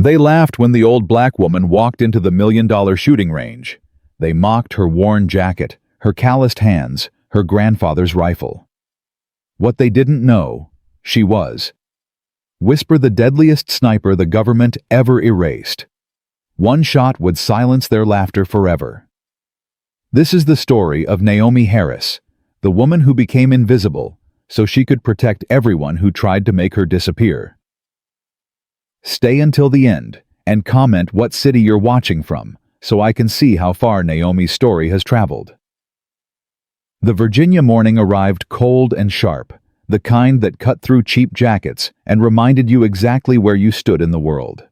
They laughed when the old black woman walked into the $1 million shooting range. They mocked her worn jacket, her calloused hands, her grandfather's rifle. What they didn't know, she was. Whisper the deadliest sniper the government ever erased. One shot would silence their laughter forever. This is the story of Naomi Harris, the woman who became invisible so she could protect everyone who tried to make her disappear. Stay until the end and comment what city you're watching from so I can see how far Naomi's story has traveled. The Virginia morning arrived cold and sharp, the kind that cut through cheap jackets and reminded you exactly where you stood in the world.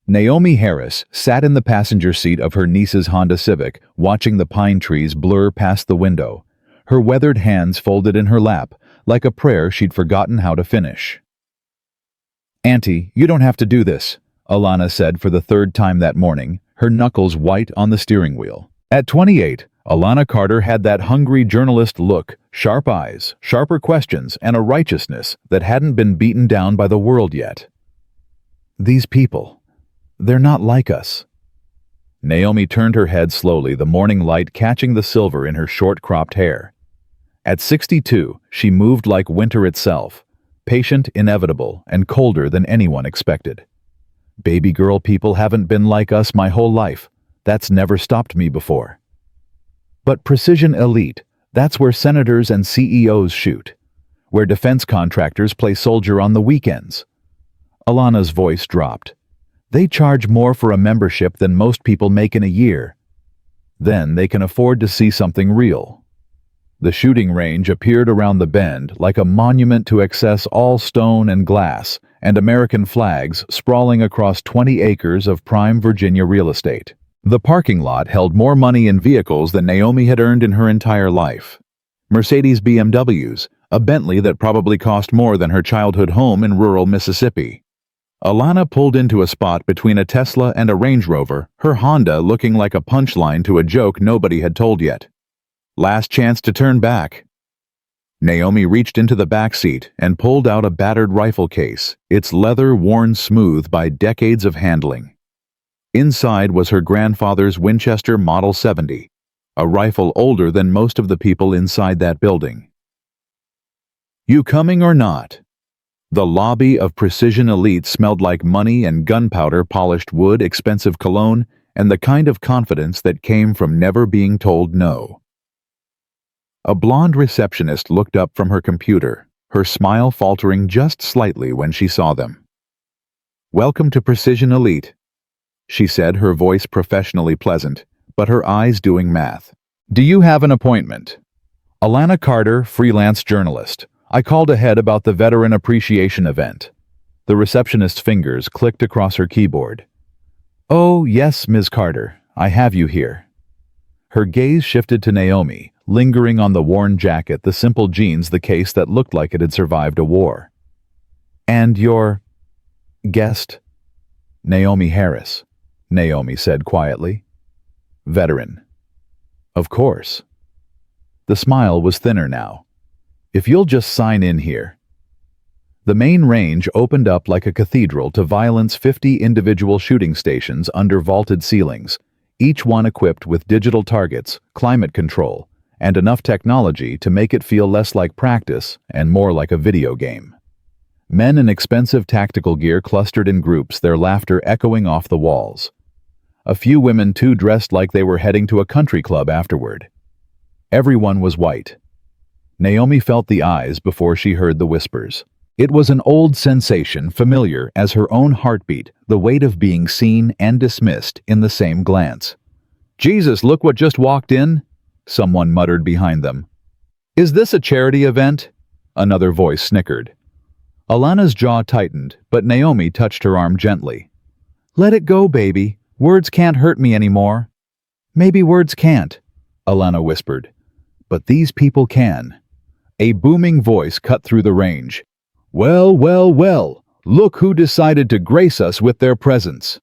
Naomi Harris sat in the passenger seat of her niece's Honda Civic, watching the pine trees blur past the window, her weathered hands folded in her lap, like a prayer she'd forgotten how to finish. "Auntie, you don't have to do this," Alana said for the third time that morning, her knuckles white on the steering wheel. At 28, Alana Carter had that hungry journalist look, sharp eyes, sharper questions, and a righteousness that hadn't been beaten down by the world yet. "These people, they're not like us." Naomi turned her head slowly, the morning light catching the silver in her short-cropped hair. At 62, she moved like winter itself, patient, inevitable, and colder than anyone expected. "Baby girl people haven't been like us my whole life. That's never stopped me before." But Precision Elite, that's where senators and CEOs shoot, where defense contractors play soldier on the weekends. Alana's voice dropped. "They charge more for a membership than most people make in a year. Then they can afford to see something real." The shooting range appeared around the bend like a monument to excess, all stone and glass, and American flags sprawling across 20 acres of prime Virginia real estate. The parking lot held more money in vehicles than Naomi had earned in her entire life. Mercedes BMWs, a Bentley that probably cost more than her childhood home in rural Mississippi. Alana pulled into a spot between a Tesla and a Range Rover, her Honda looking like a punchline to a joke nobody had told yet. Last chance to turn back. Naomi reached into the back seat and pulled out a battered rifle case, its leather worn smooth by decades of handling. Inside was her grandfather's Winchester Model 70, a rifle older than most of the people inside that building. "You coming or not?" The lobby of Precision Elite smelled like money and gunpowder, polished wood, expensive cologne, and the kind of confidence that came from never being told no. A blonde receptionist looked up from her computer, her smile faltering just slightly when she saw them. "Welcome to Precision Elite," she said, her voice professionally pleasant, but her eyes doing math. "Do you have an appointment?" "Alana Carter, freelance journalist. I called ahead about the Veteran Appreciation event." The receptionist's fingers clicked across her keyboard. "Oh, yes, Ms. Carter, I have you here." Her gaze shifted to Naomi, lingering on the worn jacket, the simple jeans, the case that looked like it had survived a war. "And your guest?" "Naomi Harris," Naomi said quietly. "Veteran." "Of course." The smile was thinner now. "If you'll just sign in here." The main range opened up like a cathedral to Violent's 50 individual shooting stations under vaulted ceilings, each one equipped with digital targets, climate control, and enough technology to make it feel less like practice and more like a video game. Men in expensive tactical gear clustered in groups, their laughter echoing off the walls. A few women too dressed like they were heading to a country club afterward. Everyone was white. Naomi felt the eyes before she heard the whispers. It was an old sensation, familiar as her own heartbeat, the weight of being seen and dismissed in the same glance. "Jesus, look what just walked in," someone muttered behind them. "Is this a charity event?" another voice snickered. Alana's jaw tightened, but Naomi touched her arm gently. "Let it go, baby. Words can't hurt me anymore." "Maybe words can't," Alana whispered. "But these people can." A booming voice cut through the range. "Well, well, well, look who decided to grace us with their presence."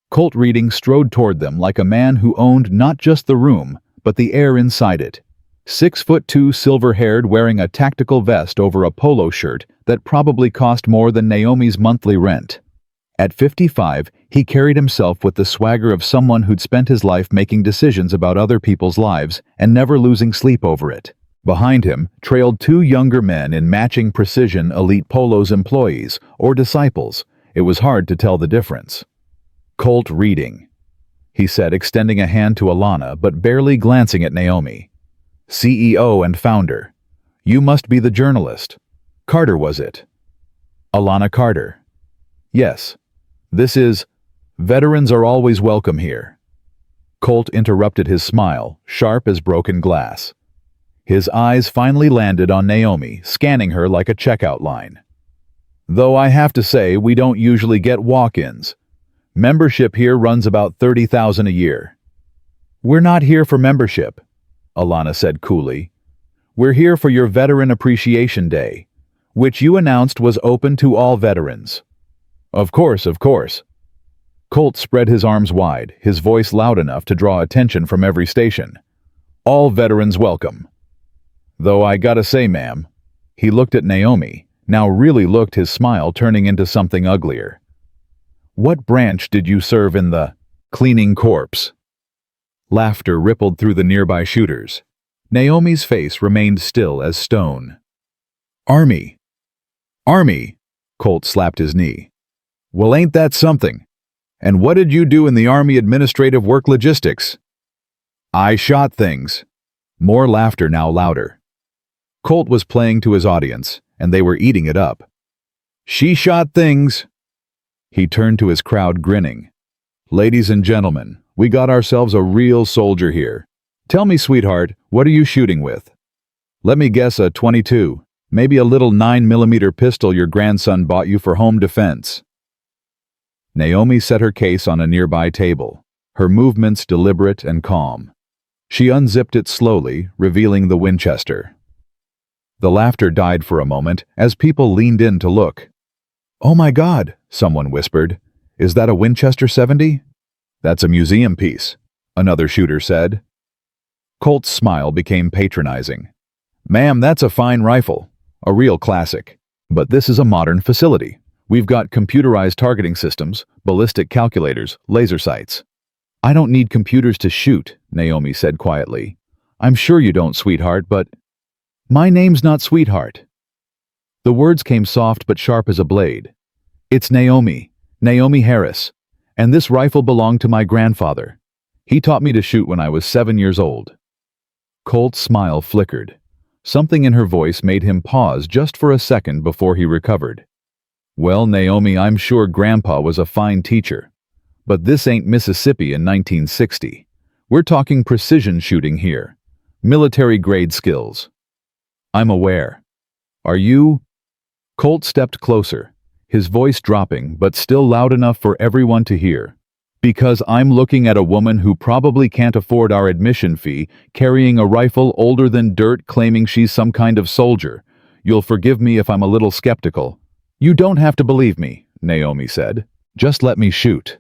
Colt Reading strode toward them like a man who owned not just the room, but the air inside it. 6'2", silver-haired, wearing a tactical vest over a polo shirt that probably cost more than Naomi's monthly rent. At 55, he carried himself with the swagger of someone who'd spent his life making decisions about other people's lives and never losing sleep over it. Behind him trailed two younger men in matching precision Elite Polo's employees or disciples. It was hard to tell the difference. "Colt Reading," he said, extending a hand to Alana but barely glancing at Naomi. "CEO and founder. You must be the journalist. Carter, was it?" "Alana Carter." "Yes. This is... Veterans are always welcome here." Colt interrupted his smile, sharp as broken glass. His eyes finally landed on Naomi, scanning her like a checkout line. "Though I have to say, we don't usually get walk-ins. Membership here runs about $30,000 a year." "We're not here for membership," Alana said coolly. "We're here for your Veteran Appreciation Day, which you announced was open to all veterans." Of course. Colt spread his arms wide, his voice loud enough to draw attention from every station. "All veterans welcome. Though I gotta say, ma'am," he looked at Naomi, now really looked, his smile turning into something uglier. "What branch did you serve in the cleaning corps?" Laughter rippled through the nearby shooters. Naomi's face remained still as stone. "Army." "Army?" Colt slapped his knee. "Well, ain't that something? And what did you do in the Army administrative work logistics?" "I shot things." More laughter, now louder. Colt was playing to his audience, and they were eating it up. "She shot things." He turned to his crowd, grinning. "Ladies and gentlemen, we got ourselves a real soldier here. Tell me, sweetheart, what are you shooting with?" "Let me guess, a .22, maybe a little 9mm pistol your grandson bought you for home defense." Naomi set her case on a nearby table, her movements deliberate and calm. She unzipped it slowly, revealing the Winchester. The laughter died for a moment as people leaned in to look. "Oh my God," someone whispered. "Is that a Winchester 70? "That's a museum piece," another shooter said. Colt's smile became patronizing. "Ma'am, that's a fine rifle, a real classic. But this is a modern facility. We've got computerized targeting systems, ballistic calculators, laser sights." "I don't need computers to shoot," Naomi said quietly. "I'm sure you don't, sweetheart, but..." "My name's not Sweetheart." The words came soft but sharp as a blade. "It's Naomi Harris, and this rifle belonged to my grandfather. He taught me to shoot when I was 7 years old." Colt's smile flickered. Something in her voice made him pause just for a second before he recovered. "Well, Naomi, I'm sure Grandpa was a fine teacher. But this ain't Mississippi in 1960. We're talking precision shooting here. Military-grade skills." "I'm aware. Are you..." Colt stepped closer, his voice dropping but still loud enough for everyone to hear. "Because I'm looking at a woman who probably can't afford our admission fee, carrying a rifle older than dirt, claiming she's some kind of soldier. You'll forgive me if I'm a little skeptical." "You don't have to believe me," Naomi said. "Just let me shoot."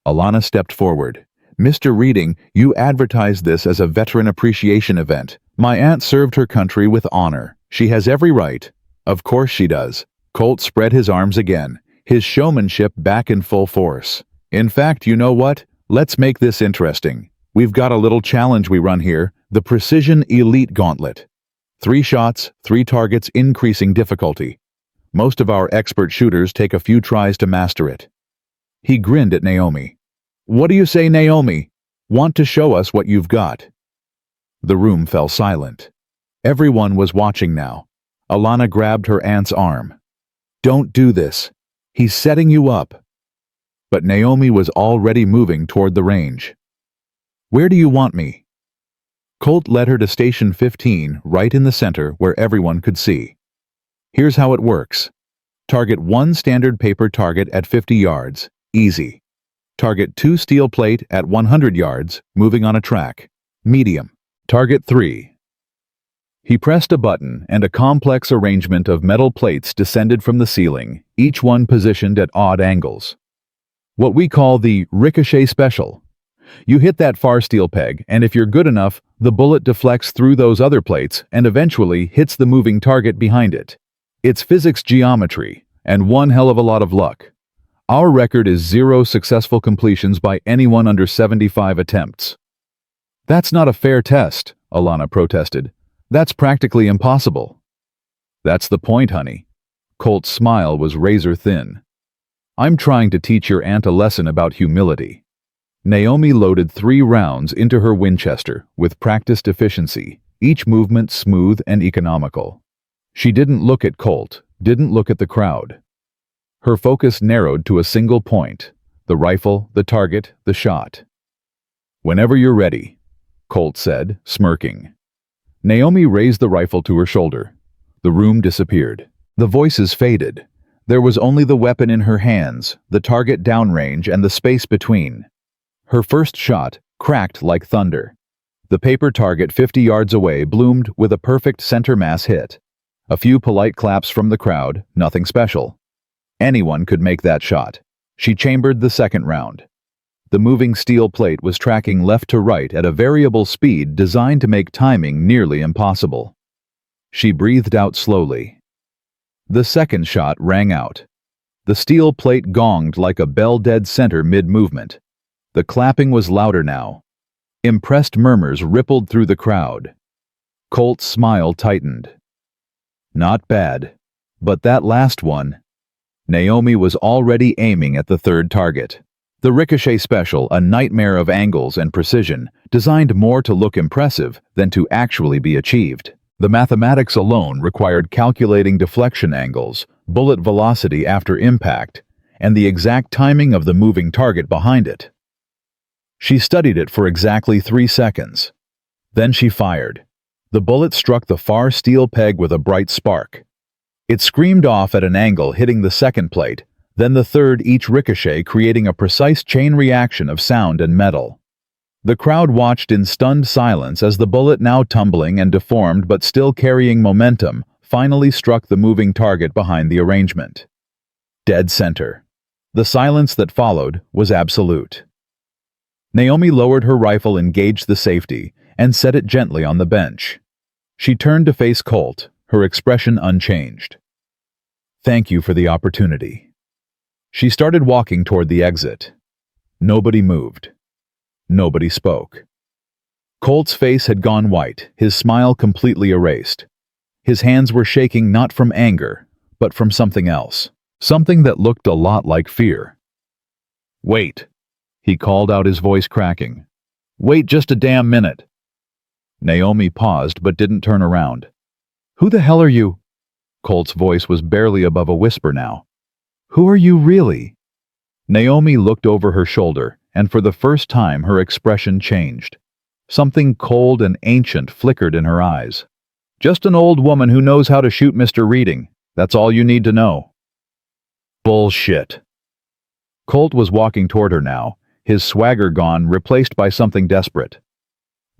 Alana stepped forward. "Mr. Reading, you advertised this as a veteran appreciation event. My aunt served her country with honor. She has every right." "Of course she does." Colt spread his arms again, his showmanship back in full force. "In fact, you know what? Let's make this interesting. We've got a little challenge we run here, the Precision Elite Gauntlet. 3 shots, 3 targets, increasing difficulty. Most of our expert shooters take a few tries to master it." He grinned at Naomi. "What do you say, Naomi? Want to show us what you've got?" The room fell silent. Everyone was watching now. Alana grabbed her aunt's arm. "Don't do this. He's setting you up." But Naomi was already moving toward the range. "Where do you want me?" Colt led her to Station 15, right in the center where everyone could see. "Here's how it works. Target 1 standard paper target at 50 yards, easy. Target 2 steel plate at 100 yards, moving on a track, medium. Target 3. He pressed a button and a complex arrangement of metal plates descended from the ceiling, each one positioned at odd angles. What we call the ricochet special. You hit that far steel peg, and if you're good enough, the bullet deflects through those other plates and eventually hits the moving target behind it. It's physics geometry, and one hell of a lot of luck. Our record is 0 successful completions by anyone under 75 attempts. That's not a fair test, Alana protested. That's practically impossible. That's the point, honey. Colt's smile was razor thin. I'm trying to teach your aunt a lesson about humility. Naomi loaded 3 rounds into her Winchester with practiced efficiency, each movement smooth and economical. She didn't look at Colt, didn't look at the crowd. Her focus narrowed to a single point: the rifle, the target, the shot. Whenever you're ready, Colt said, smirking. Naomi raised the rifle to her shoulder. The room disappeared. The voices faded. There was only the weapon in her hands, the target downrange, and the space between. Her first shot cracked like thunder. The paper target 50 yards away bloomed with a perfect center mass hit. A few polite claps from the crowd, nothing special. Anyone could make that shot. She chambered the second round. The moving steel plate was tracking left to right at a variable speed designed to make timing nearly impossible. She breathed out slowly. The second shot rang out. The steel plate gonged like a bell dead center mid-movement. The clapping was louder now. Impressed murmurs rippled through the crowd. Colt's smile tightened. Not bad. But that last one... Naomi was already aiming at the third target. The Ricochet Special, a nightmare of angles and precision, designed more to look impressive than to actually be achieved. The mathematics alone required calculating deflection angles, bullet velocity after impact, and the exact timing of the moving target behind it. She studied it for exactly 3 seconds. Then she fired. The bullet struck the far steel peg with a bright spark. It screamed off at an angle, hitting the second plate, then the third, each ricochet creating a precise chain reaction of sound and metal. The crowd watched in stunned silence as the bullet, now tumbling and deformed but still carrying momentum, finally struck the moving target behind the arrangement. Dead center. The silence that followed was absolute. Naomi lowered her rifle, engaged the safety, and set it gently on the bench. She turned to face Colt, her expression unchanged. Thank you for the opportunity. She started walking toward the exit. Nobody moved. Nobody spoke. Colt's face had gone white, his smile completely erased. His hands were shaking not from anger, but from something else. Something that looked a lot like fear. Wait, he called out, his voice cracking. Wait just a damn minute. Naomi paused but didn't turn around. Who the hell are you? Colt's voice was barely above a whisper now. Who are you really? Naomi looked over her shoulder, and for the first time her expression changed. Something cold and ancient flickered in her eyes. Just an old woman who knows how to shoot Mr. Reading. That's all you need to know. Bullshit. Colt was walking toward her now, his swagger gone, replaced by something desperate.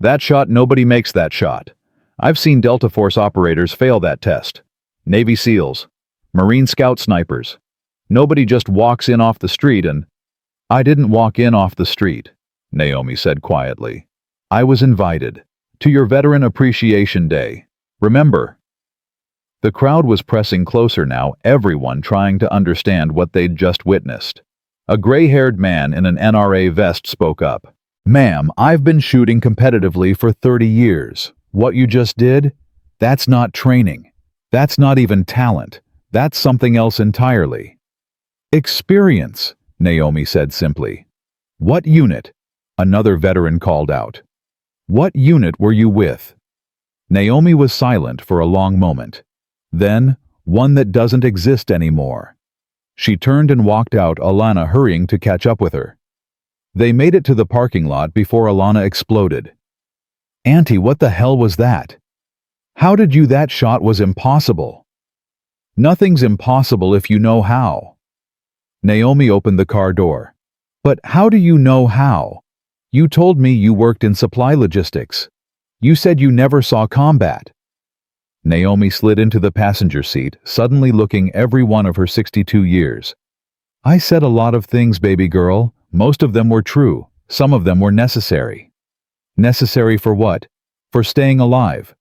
That shot, nobody makes that shot. I've seen Delta Force operators fail that test. Navy SEALs. Marine Scout snipers. Nobody just walks in off the street and... I didn't walk in off the street, Naomi said quietly. I was invited. To your Veteran Appreciation Day. Remember? The crowd was pressing closer now, everyone trying to understand what they'd just witnessed. A gray-haired man in an NRA vest spoke up. Ma'am, I've been shooting competitively for 30 years. What you just did? That's not training. That's not even talent. That's something else entirely. Experience, Naomi said simply. What unit? Another veteran called out. What unit were you with? Naomi was silent for a long moment. Then, one that doesn't exist anymore. She turned and walked out, Alana hurrying to catch up with her. They made it to the parking lot before Alana exploded. Auntie, what the hell was that? How did you? That shot was impossible. Nothing's impossible if you know how. Naomi opened the car door. But how do you know how? You told me you worked in supply logistics. You said you never saw combat. Naomi slid into the passenger seat, suddenly looking every one of her 62 years. I said a lot of things, baby girl. Most of them were true. Some of them were necessary. Necessary for what? For staying alive.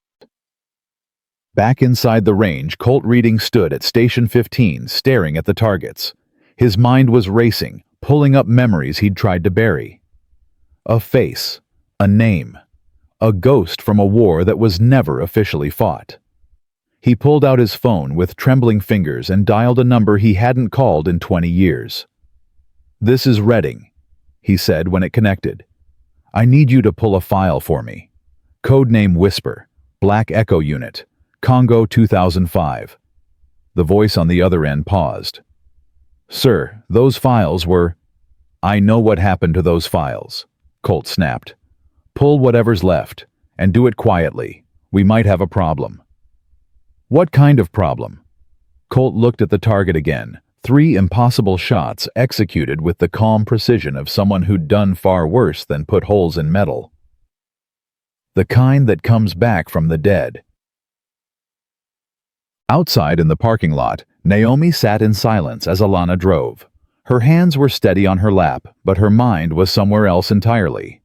Back inside the range, Colt Reading stood at Station 15, staring at the targets. His mind was racing, pulling up memories he'd tried to bury. A face, a name, a ghost from a war that was never officially fought. He pulled out his phone with trembling fingers and dialed a number he hadn't called in 20 years. "This is Redding," he said when it connected. "I need you to pull a file for me. Codename Whisper, Black Echo Unit, Congo 2005. The voice on the other end paused. "Sir, those files were—" "I know what happened to those files," Colt snapped. "Pull whatever's left, and do it quietly. We might have a problem." "What kind of problem?" Colt looked at the target again. 3 impossible shots executed with the calm precision of someone who'd done far worse than put holes in metal. "The kind that comes back from the dead." Outside in the parking lot, Naomi sat in silence as Alana drove. Her hands were steady on her lap, but her mind was somewhere else entirely.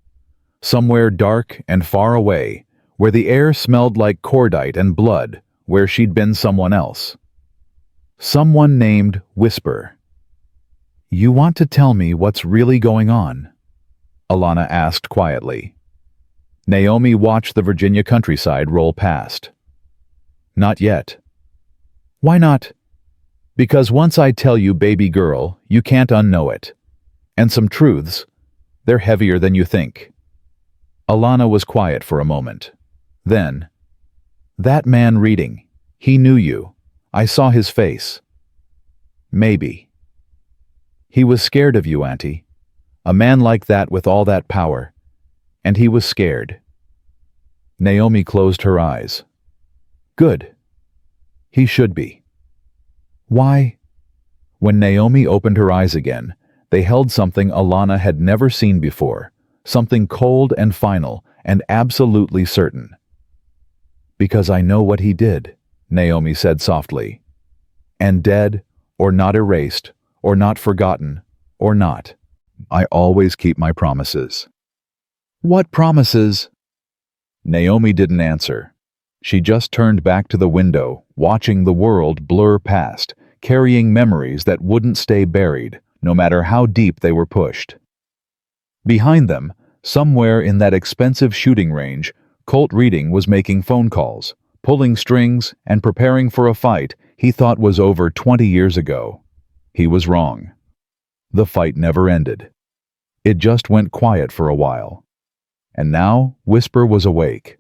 Somewhere dark and far away, where the air smelled like cordite and blood, where she'd been someone else. Someone named Whisper. "You want to tell me what's really going on?" Alana asked quietly. Naomi watched the Virginia countryside roll past. "Not yet." "Why not?" "Because once I tell you, baby girl, you can't unknow it. And some truths, they're heavier than you think." Alana was quiet for a moment. Then, "That man reading, he knew you. I saw his face." "Maybe." "He was scared of you, Auntie. A man like that with all that power. And he was scared." Naomi closed her eyes. "Good. He should be." "Why?" When Naomi opened her eyes again, they held something Alana had never seen before, something cold and final and absolutely certain. "Because I know what he did," Naomi said softly. "And dead, or not erased, or not forgotten, or not. I always keep my promises." "What promises?" Naomi didn't answer. She just turned back to the window, watching the world blur past, carrying memories that wouldn't stay buried, no matter how deep they were pushed. Behind them, somewhere in that expensive shooting range, Colt Reading was making phone calls, pulling strings and preparing for a fight he thought was over 20 years ago. He was wrong. The fight never ended. It just went quiet for a while. And now Whisper was awake.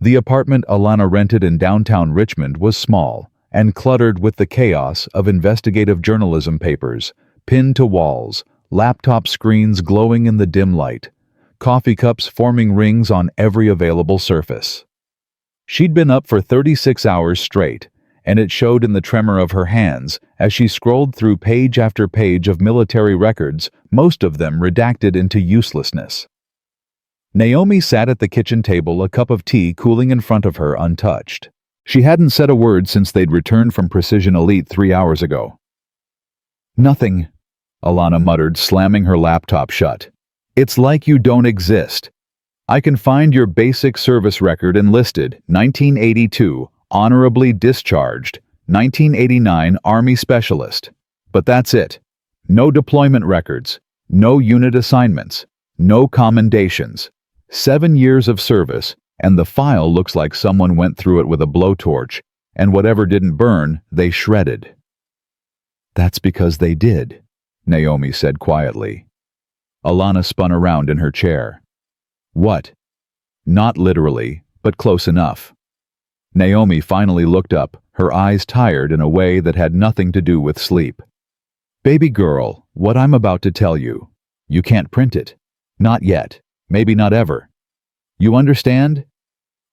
The apartment Alana rented in downtown Richmond was small and cluttered with the chaos of investigative journalism papers, pinned to walls, laptop screens glowing in the dim light, coffee cups forming rings on every available surface. She'd been up for 36 hours straight, and it showed in the tremor of her hands as she scrolled through page after page of military records, most of them redacted into uselessness. Naomi sat at the kitchen table, a cup of tea cooling in front of her untouched. She hadn't said a word since they'd returned from Precision Elite 3 hours ago. "Nothing," Alana muttered, slamming her laptop shut. "It's like you don't exist. I can find your basic service record enlisted, 1982, honorably discharged, 1989 Army Specialist. But that's it. No deployment records, no unit assignments, no commendations. 7 years of service, and the file looks like someone went through it with a blowtorch, and whatever didn't burn, they shredded." "That's because they did," Naomi said quietly. Alana spun around in her chair. "What?" "Not literally, but close enough." Naomi finally looked up, her eyes tired in a way that had nothing to do with sleep. "Baby girl, what I'm about to tell you, you can't print it. Not yet. Maybe not ever. You understand?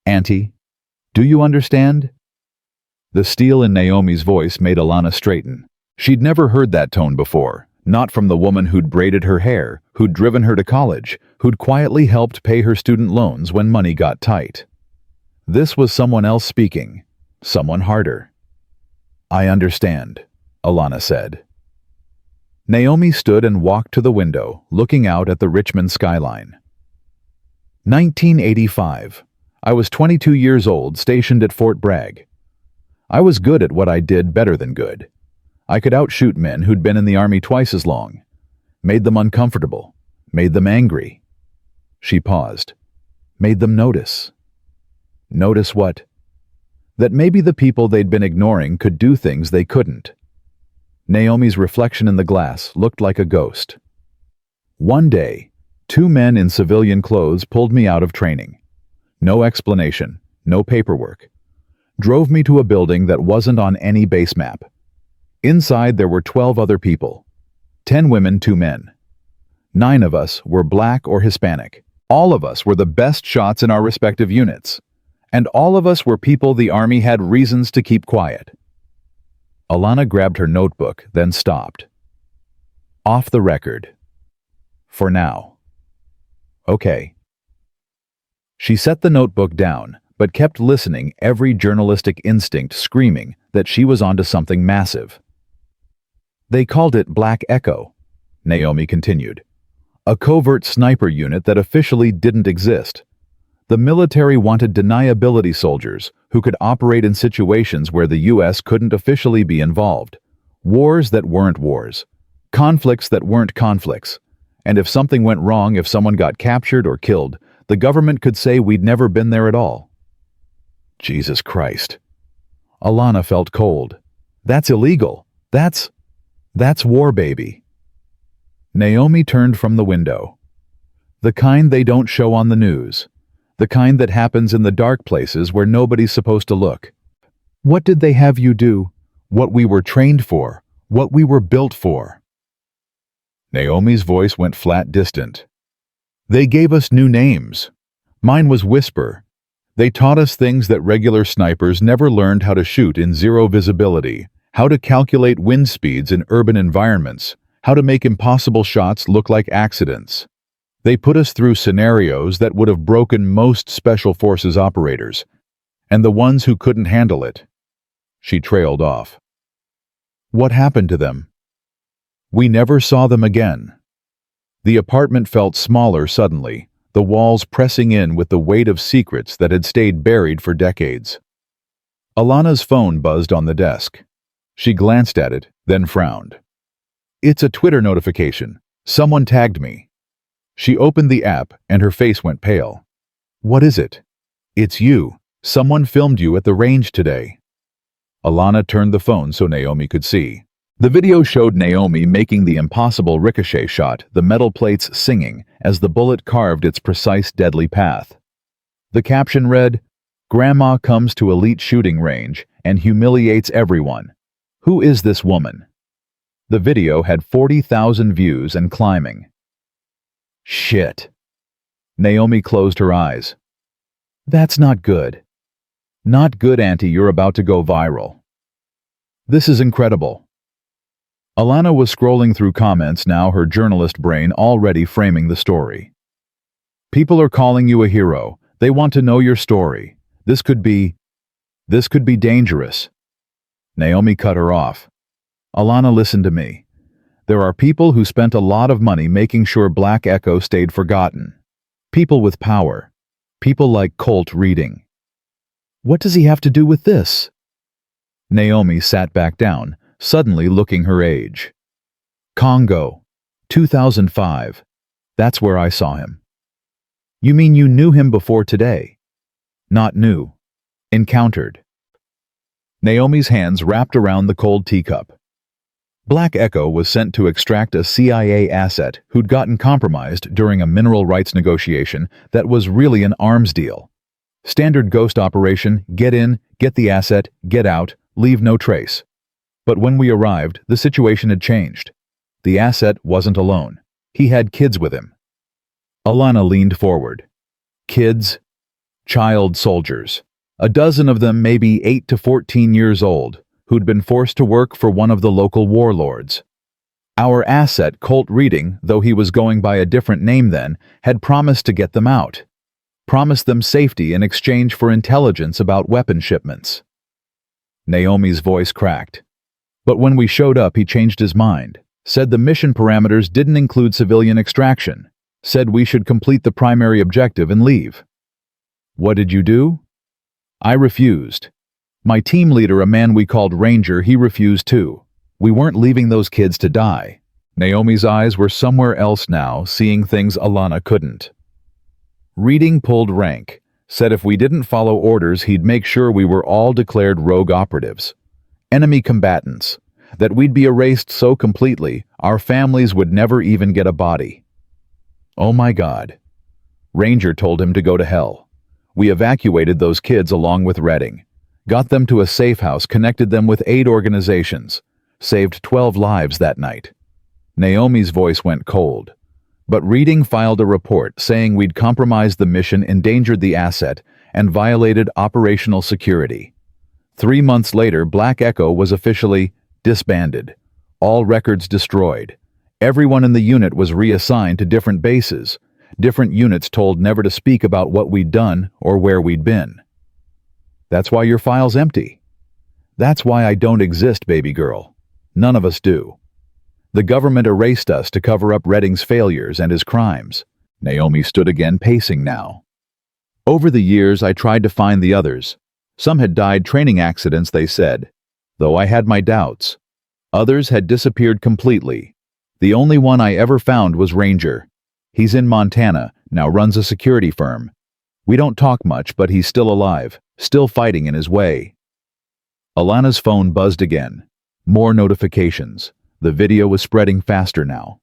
Auntie, do you understand?" The steel in Naomi's voice made Alana straighten. She'd never heard that tone before, not from the woman who'd braided her hair, who'd driven her to college, who'd quietly helped pay her student loans when money got tight. This was someone else speaking, someone harder. "I understand," Alana said. Naomi stood and walked to the window, looking out at the Richmond skyline. 1985. I was 22 years old, stationed at Fort Bragg. I was good at what I did, better than good. I could outshoot men who'd been in the army twice as long. Made them uncomfortable. Made them angry. She paused. Made them notice. Notice what? That maybe the people they'd been ignoring could do things they couldn't. Naomi's reflection in the glass looked like a ghost. One day, 2 men in civilian clothes pulled me out of training. No explanation, no paperwork. Drove me to a building that wasn't on any base map. Inside there were 12 other people. 10 women, 2 men. 9 of us were black or Hispanic. All of us were the best shots in our respective units. And all of us were people the Army had reasons to keep quiet. Alana grabbed her notebook, then stopped. Off the record. For now. Okay. She set the notebook down, but kept listening, every journalistic instinct screaming that she was onto something massive. They called it Black Echo, Naomi continued. A covert sniper unit that officially didn't exist. The military wanted deniability soldiers who could operate in situations where the U.S. couldn't officially be involved. Wars that weren't wars. Conflicts that weren't conflicts. And if something went wrong, if someone got captured or killed, the government could say we'd never been there at all. Jesus Christ. Alana felt cold. That's illegal. That's war, baby. Naomi turned from the window. The kind they don't show on the news. The kind that happens in the dark places where nobody's supposed to look. What did they have you do? What we were trained for? What we were built for? Naomi's voice went flat distant. They gave us new names. Mine was Whisper. They taught us things that regular snipers never learned how to shoot in zero visibility, how to calculate wind speeds in urban environments, how to make impossible shots look like accidents. They put us through scenarios that would have broken most Special Forces operators, and the ones who couldn't handle it. She trailed off. What happened to them? We never saw them again. The apartment felt smaller suddenly, the walls pressing in with the weight of secrets that had stayed buried for decades. Alana's phone buzzed on the desk. She glanced at it, then frowned. It's a Twitter notification. Someone tagged me. She opened the app and her face went pale. What is it? It's you. Someone filmed you at the range today. Alana turned the phone so Naomi could see. The video showed Naomi making the impossible ricochet shot, the metal plates singing as the bullet carved its precise deadly path. The caption read, "Grandma comes to elite shooting range and humiliates everyone. Who is this woman?" The video had 40,000 views and climbing. Shit. Naomi closed her eyes. That's not good. Not good, Auntie, you're about to go viral. This is incredible. Alana was scrolling through comments now, her journalist brain already framing the story. People are calling you a hero. They want to know your story. This could be dangerous. Naomi cut her off. Alana, listen to me. There are people who spent a lot of money making sure Black Echo stayed forgotten. People with power. People like Colt Reading. What does he have to do with this? Naomi sat back down, suddenly looking her age. Congo, 2005. That's where I saw him. You mean you knew him before today? Not knew. Encountered. Naomi's hands wrapped around the cold teacup. Black Echo was sent to extract a CIA asset who'd gotten compromised during a mineral rights negotiation that was really an arms deal. Standard ghost operation, get in, get the asset, get out, leave no trace. But when we arrived, the situation had changed. The asset wasn't alone. He had kids with him. Alana leaned forward. Kids? Child soldiers. A dozen of them, maybe 8 to 14 years old, who'd been forced to work for one of the local warlords. Our asset, Colt Reading, though he was going by a different name then, had promised to get them out. Promised them safety in exchange for intelligence about weapon shipments. Naomi's voice cracked. But when we showed up, he changed his mind. Said the mission parameters didn't include civilian extraction. Said we should complete the primary objective and leave. What did you do? I refused. My team leader, a man we called Ranger, he refused too. We weren't leaving those kids to die. Naomi's eyes were somewhere else now, seeing things Alana couldn't. Reading pulled rank, said if we didn't follow orders he'd make sure we were all declared rogue operatives, enemy combatants, that we'd be erased so completely our families would never even get a body. Oh my God. Ranger told him to go to hell. We evacuated those kids along with Redding, got them to a safe house, connected them with aid organizations, saved 12 lives that night. Naomi's voice went cold. But Reading filed a report saying we'd compromised the mission, endangered the asset, and violated operational security. 3 months later, Black Echo was officially disbanded. All records destroyed. Everyone in the unit was reassigned to different bases. Different units told never to speak about what we'd done or where we'd been. That's why your file's empty. That's why I don't exist, baby girl. None of us do. The government erased us to cover up Redding's failures and his crimes. Naomi stood again, pacing now. Over the years, I tried to find the others. Some had died training accidents, they said, though I had my doubts. Others had disappeared completely. The only one I ever found was Ranger. He's in Montana, now runs a security firm. We don't talk much, but he's still alive, still fighting in his way. Alana's phone buzzed again. More notifications. The video was spreading faster now.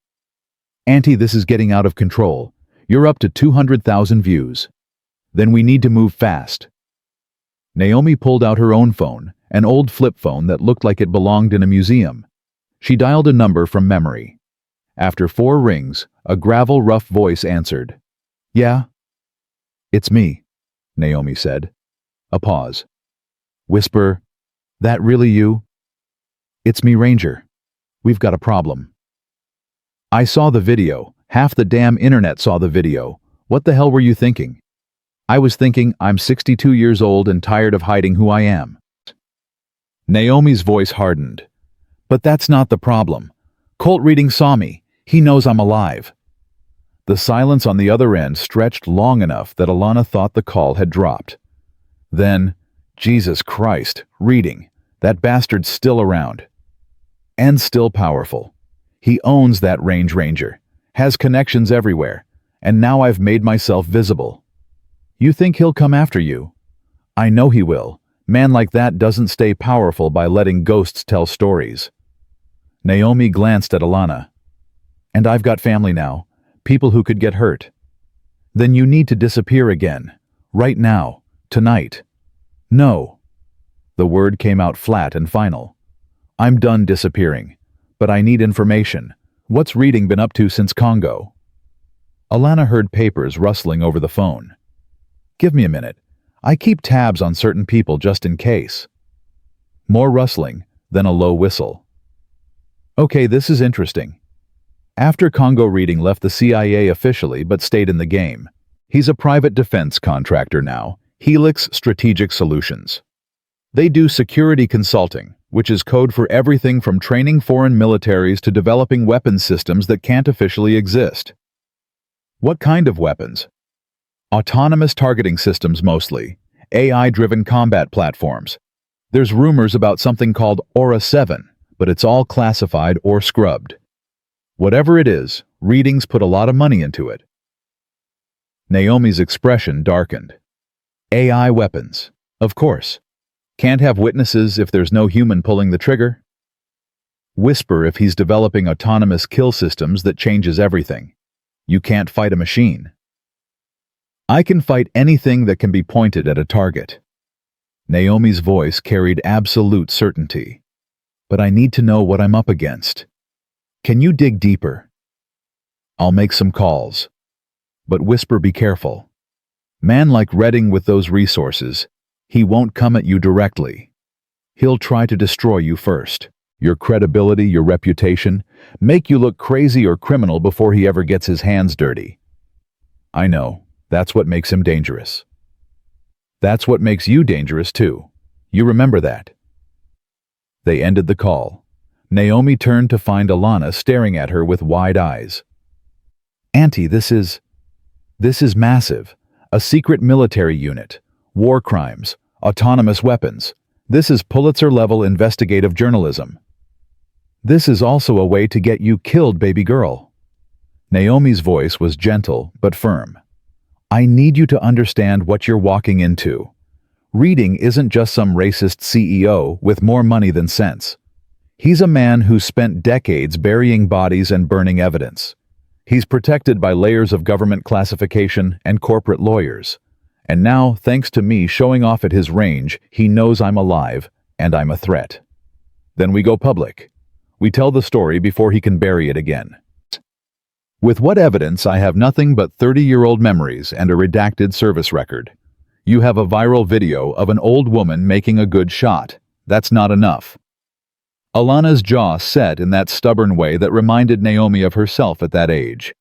Auntie, this is getting out of control. You're up to 200,000 views. Then we need to move fast. Naomi pulled out her own phone, an old flip phone that looked like it belonged in a museum. She dialed a number from memory. After 4 rings, a gravel, rough voice answered. Yeah? It's me, Naomi said. A pause. Whisper, that really you? It's me, Ranger. We've got a problem. I saw the video. Half the damn internet saw the video. What the hell were you thinking? I was thinking I'm 62 years old and tired of hiding who I am. Naomi's voice hardened. But that's not the problem. Colt Reading saw me. He knows I'm alive. The silence on the other end stretched long enough that Alana thought the call had dropped. Then, Jesus Christ, Reading. That bastard's still around. And still powerful. He owns that range, Ranger, has connections everywhere, and now I've made myself visible. You think he'll come after you? I know he will. Man like that doesn't stay powerful by letting ghosts tell stories. Naomi glanced at Alana. And I've got family now, people who could get hurt. Then you need to disappear again, right now, tonight. No. The word came out flat and final. I'm done disappearing, but I need information. What's Reading been up to since Congo? Alana heard papers rustling over the phone. Give me a minute. I keep tabs on certain people just in case. More rustling, then a low whistle. Okay, this is interesting. After Congo, Reading left the CIA officially but stayed in the game. He's a private defense contractor now, Helix Strategic Solutions. They do security consulting, which is code for everything from training foreign militaries to developing weapons systems that can't officially exist. What kind of weapons? Autonomous targeting systems mostly, AI-driven combat platforms. There's rumors about something called Aura 7, but it's all classified or scrubbed. Whatever it is, Reading's put a lot of money into it. Naomi's expression darkened. AI weapons, of course. Can't have witnesses if there's no human pulling the trigger. Whisper if he's developing autonomous kill systems that changes everything. You can't fight a machine. I can fight anything that can be pointed at a target. Naomi's voice carried absolute certainty. But I need to know what I'm up against. Can you dig deeper? I'll make some calls. But Whisper, be careful. Man like Redding with those resources, he won't come at you directly. He'll try to destroy you first. Your credibility, your reputation, make you look crazy or criminal before he ever gets his hands dirty. I know, that's what makes him dangerous. That's what makes you dangerous too. You remember that. They ended the call. Naomi turned to find Alana staring at her with wide eyes. Auntie, this is massive. A secret military unit. War crimes. Autonomous weapons. This is Pulitzer-level investigative journalism. This is also a way to get you killed, baby girl. Naomi's voice was gentle but firm. I need you to understand what you're walking into. Reading isn't just some racist CEO with more money than sense. He's a man who's spent decades burying bodies and burning evidence. He's protected by layers of government classification and corporate lawyers. And now, thanks to me showing off at his range, he knows I'm alive and I'm a threat. Then we go public. We tell the story before he can bury it again. With what evidence? I have nothing but 30-year-old memories and a redacted service record. You have a viral video of an old woman making a good shot. That's not enough. Alana's jaw set in that stubborn way that reminded Naomi of herself at that age.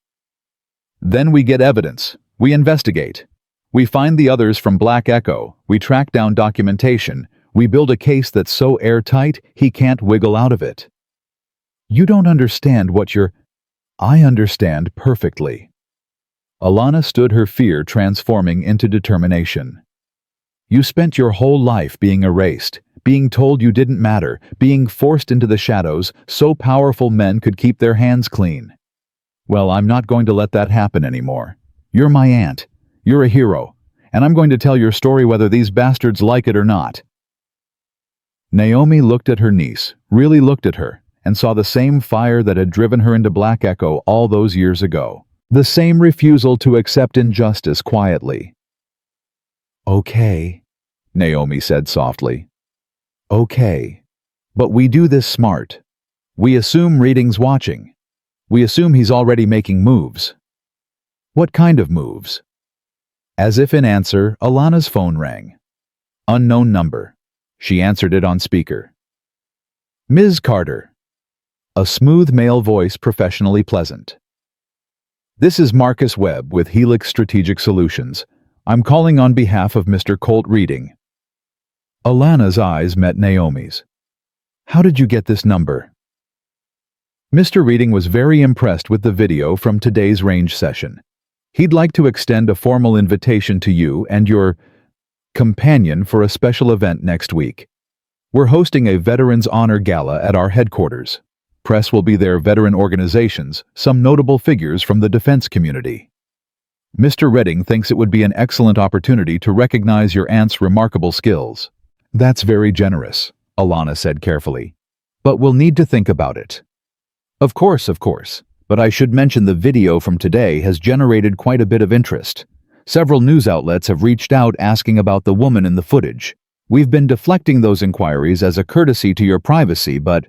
Then we get evidence. We investigate. We find the others from Black Echo. We track down documentation. We build a case that's so airtight he can't wiggle out of it. You don't understand what you're... I understand perfectly. Alana stood, her fear transforming into determination. You spent your whole life being erased, being told you didn't matter, being forced into the shadows so powerful men could keep their hands clean. Well, I'm not going to let that happen anymore. You're my aunt. You're a hero. And I'm going to tell your story whether these bastards like it or not. Naomi looked at her niece, really looked at her, and saw the same fire that had driven her into Black Echo all those years ago. The same refusal to accept injustice quietly. Okay, Naomi said softly. Okay. But we do this smart. We assume Reading's watching. We assume he's already making moves. What kind of moves? As if in answer, Alana's phone rang. Unknown number. She answered it on speaker. Ms. Carter. A smooth male voice, professionally pleasant. This is Marcus Webb with Helix Strategic Solutions. I'm calling on behalf of Mr. Colt Reading. Alana's eyes met Naomi's. How did you get this number? Mr. Reading was very impressed with the video from today's range session. He'd like to extend a formal invitation to you and your companion for a special event next week. We're hosting a Veterans Honor Gala at our headquarters. Press will be there, veteran organizations, some notable figures from the defense community. Mr. Reading thinks it would be an excellent opportunity to recognize your aunt's remarkable skills. That's very generous, Alana said carefully. But we'll need to think about it. Of course. But I should mention the video from today has generated quite a bit of interest. Several news outlets have reached out asking about the woman in the footage. We've been deflecting those inquiries as a courtesy to your privacy, but...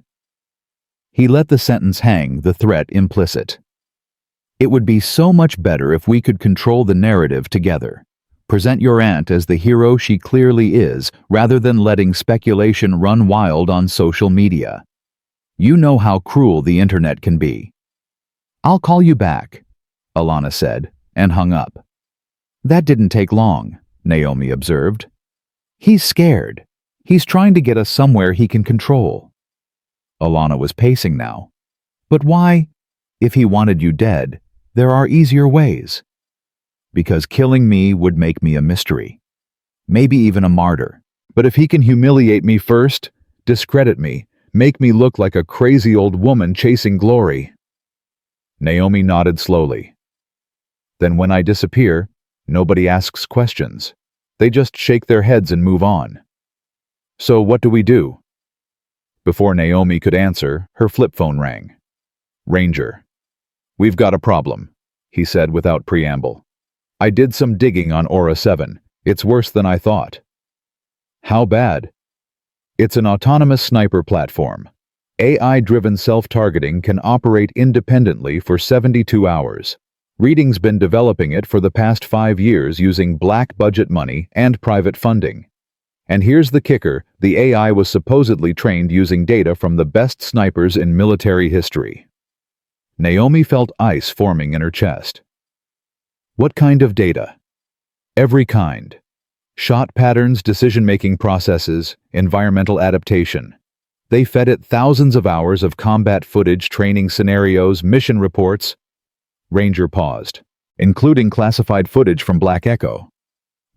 He let the sentence hang, the threat implicit. It would be so much better if we could control the narrative together. Present your aunt as the hero she clearly is, rather than letting speculation run wild on social media. You know how cruel the internet can be. I'll call you back, Alana said, and hung up. That didn't take long, Naomi observed. He's scared. He's trying to get us somewhere he can control. Alana was pacing now. But why? If he wanted you dead, there are easier ways. Because killing me would make me a mystery. Maybe even a martyr. But if he can humiliate me first, discredit me, make me look like a crazy old woman chasing glory. Naomi nodded slowly. Then when I disappear, nobody asks questions. They just shake their heads and move on. So what do we do? Before Naomi could answer, her flip phone rang. Ranger. We've got a problem, he said without preamble. I did some digging on Aura 7. It's worse than I thought. How bad? It's an autonomous sniper platform. AI-driven self-targeting can operate independently for 72 hours. Reading's been developing it for the past 5 years using black budget money and private funding. And here's the kicker, the AI was supposedly trained using data from the best snipers in military history. Naomi felt ice forming in her chest. What kind of data? Every kind. Shot patterns, decision-making processes, environmental adaptation. They fed it thousands of hours of combat footage, training scenarios, mission reports. Ranger paused, including classified footage from Black Echo.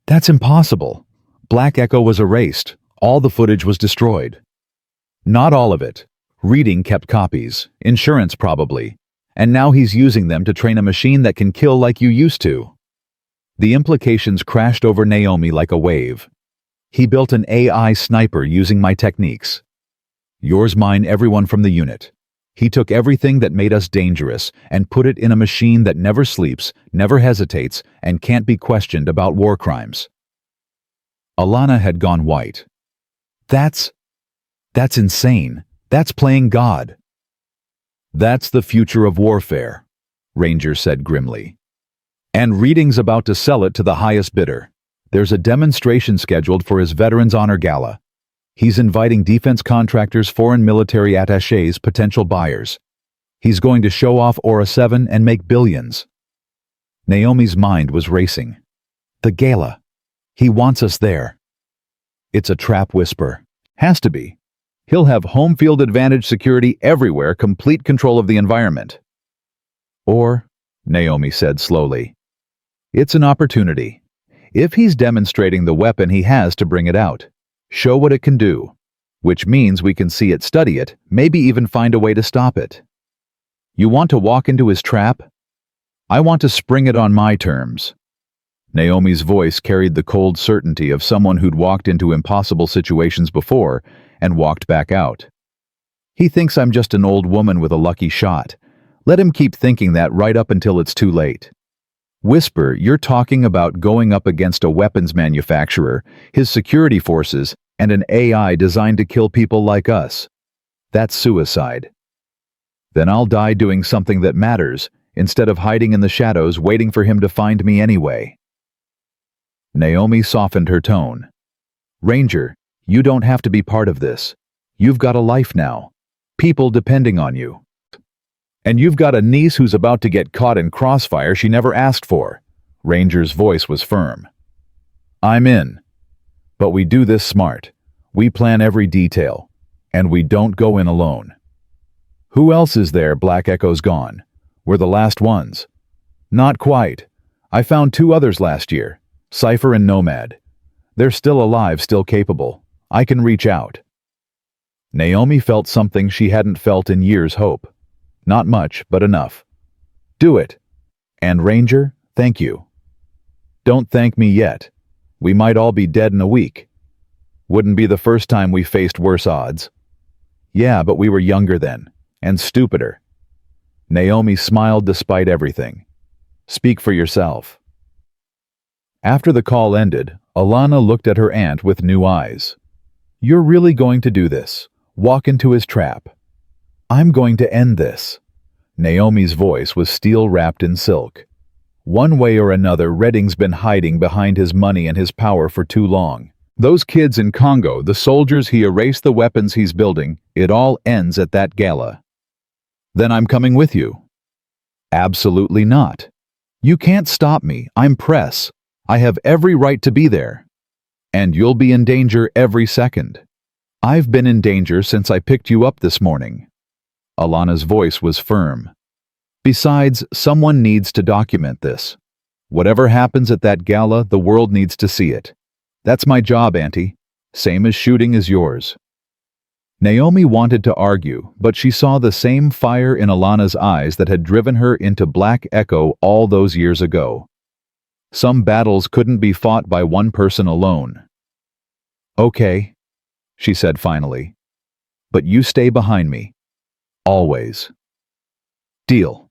That's impossible. Black Echo was erased. All the footage was destroyed. Not all of it. Reading kept copies, insurance probably, and now he's using them to train a machine that can kill like you used to. The implications crashed over Naomi like a wave. He built an AI sniper using my techniques. Yours, mine, everyone from the unit. He took everything that made us dangerous and put it in a machine that never sleeps, never hesitates, and can't be questioned about war crimes. Alana had gone white. That's insane. That's playing God. That's the future of warfare, Ranger said grimly. And Reading's about to sell it to the highest bidder. There's a demonstration scheduled for his Veterans Honor Gala. He's inviting defense contractors, foreign military attachés, potential buyers. He's going to show off Aura 7 and make billions. Naomi's mind was racing. The gala. He wants us there. It's a trap whisper. Has to be. He'll have home field advantage security everywhere, complete control of the environment. Or, Naomi said slowly, it's an opportunity. If he's demonstrating the weapon he has to bring it out, show what it can do, which means we can see it, study it, maybe even find a way to stop it. You want to walk into his trap? I want to spring it on my terms. Naomi's voice carried the cold certainty of someone who'd walked into impossible situations before and walked back out. He thinks I'm just an old woman with a lucky shot. Let him keep thinking that right up until it's too late. Whisper, you're talking about going up against a weapons manufacturer, his security forces, and an AI designed to kill people like us. That's suicide. Then I'll die doing something that matters, instead of hiding in the shadows waiting for him to find me anyway. Naomi softened her tone. Ranger, you don't have to be part of this. You've got a life now. People depending on you. And you've got a niece who's about to get caught in crossfire she never asked for. Ranger's voice was firm. I'm in. But we do this smart. We plan every detail. And we don't go in alone. Who else is there? Black Echo's gone. We're the last ones. Not quite. I found 2 others last year. Cypher and Nomad. They're still alive, still capable. I can reach out. Naomi felt something she hadn't felt in years. Hope. Not much, but enough. Do it. And Ranger, thank you. Don't thank me yet. We might all be dead in a week. Wouldn't be the first time we faced worse odds. Yeah, but we were younger then, and stupider. Naomi smiled despite everything. Speak for yourself. After the call ended, Alana looked at her aunt with new eyes. You're really going to do this? Walk into his trap? I'm going to end this. Naomi's voice was steel wrapped in silk. One way or another, Redding's been hiding behind his money and his power for too long. Those kids in Congo, the soldiers he erased, the weapons he's building, it all ends at that gala. Then I'm coming with you. Absolutely not. You can't stop me. I'm press. I have every right to be there. And you'll be in danger every second. I've been in danger since I picked you up this morning. Alana's voice was firm. Besides, someone needs to document this. Whatever happens at that gala, the world needs to see it. That's my job, Auntie. Same as shooting as yours. Naomi wanted to argue, but she saw the same fire in Alana's eyes that had driven her into Black Echo all those years ago. Some battles couldn't be fought by one person alone. Okay, she said finally. But you stay behind me. Always. Deal.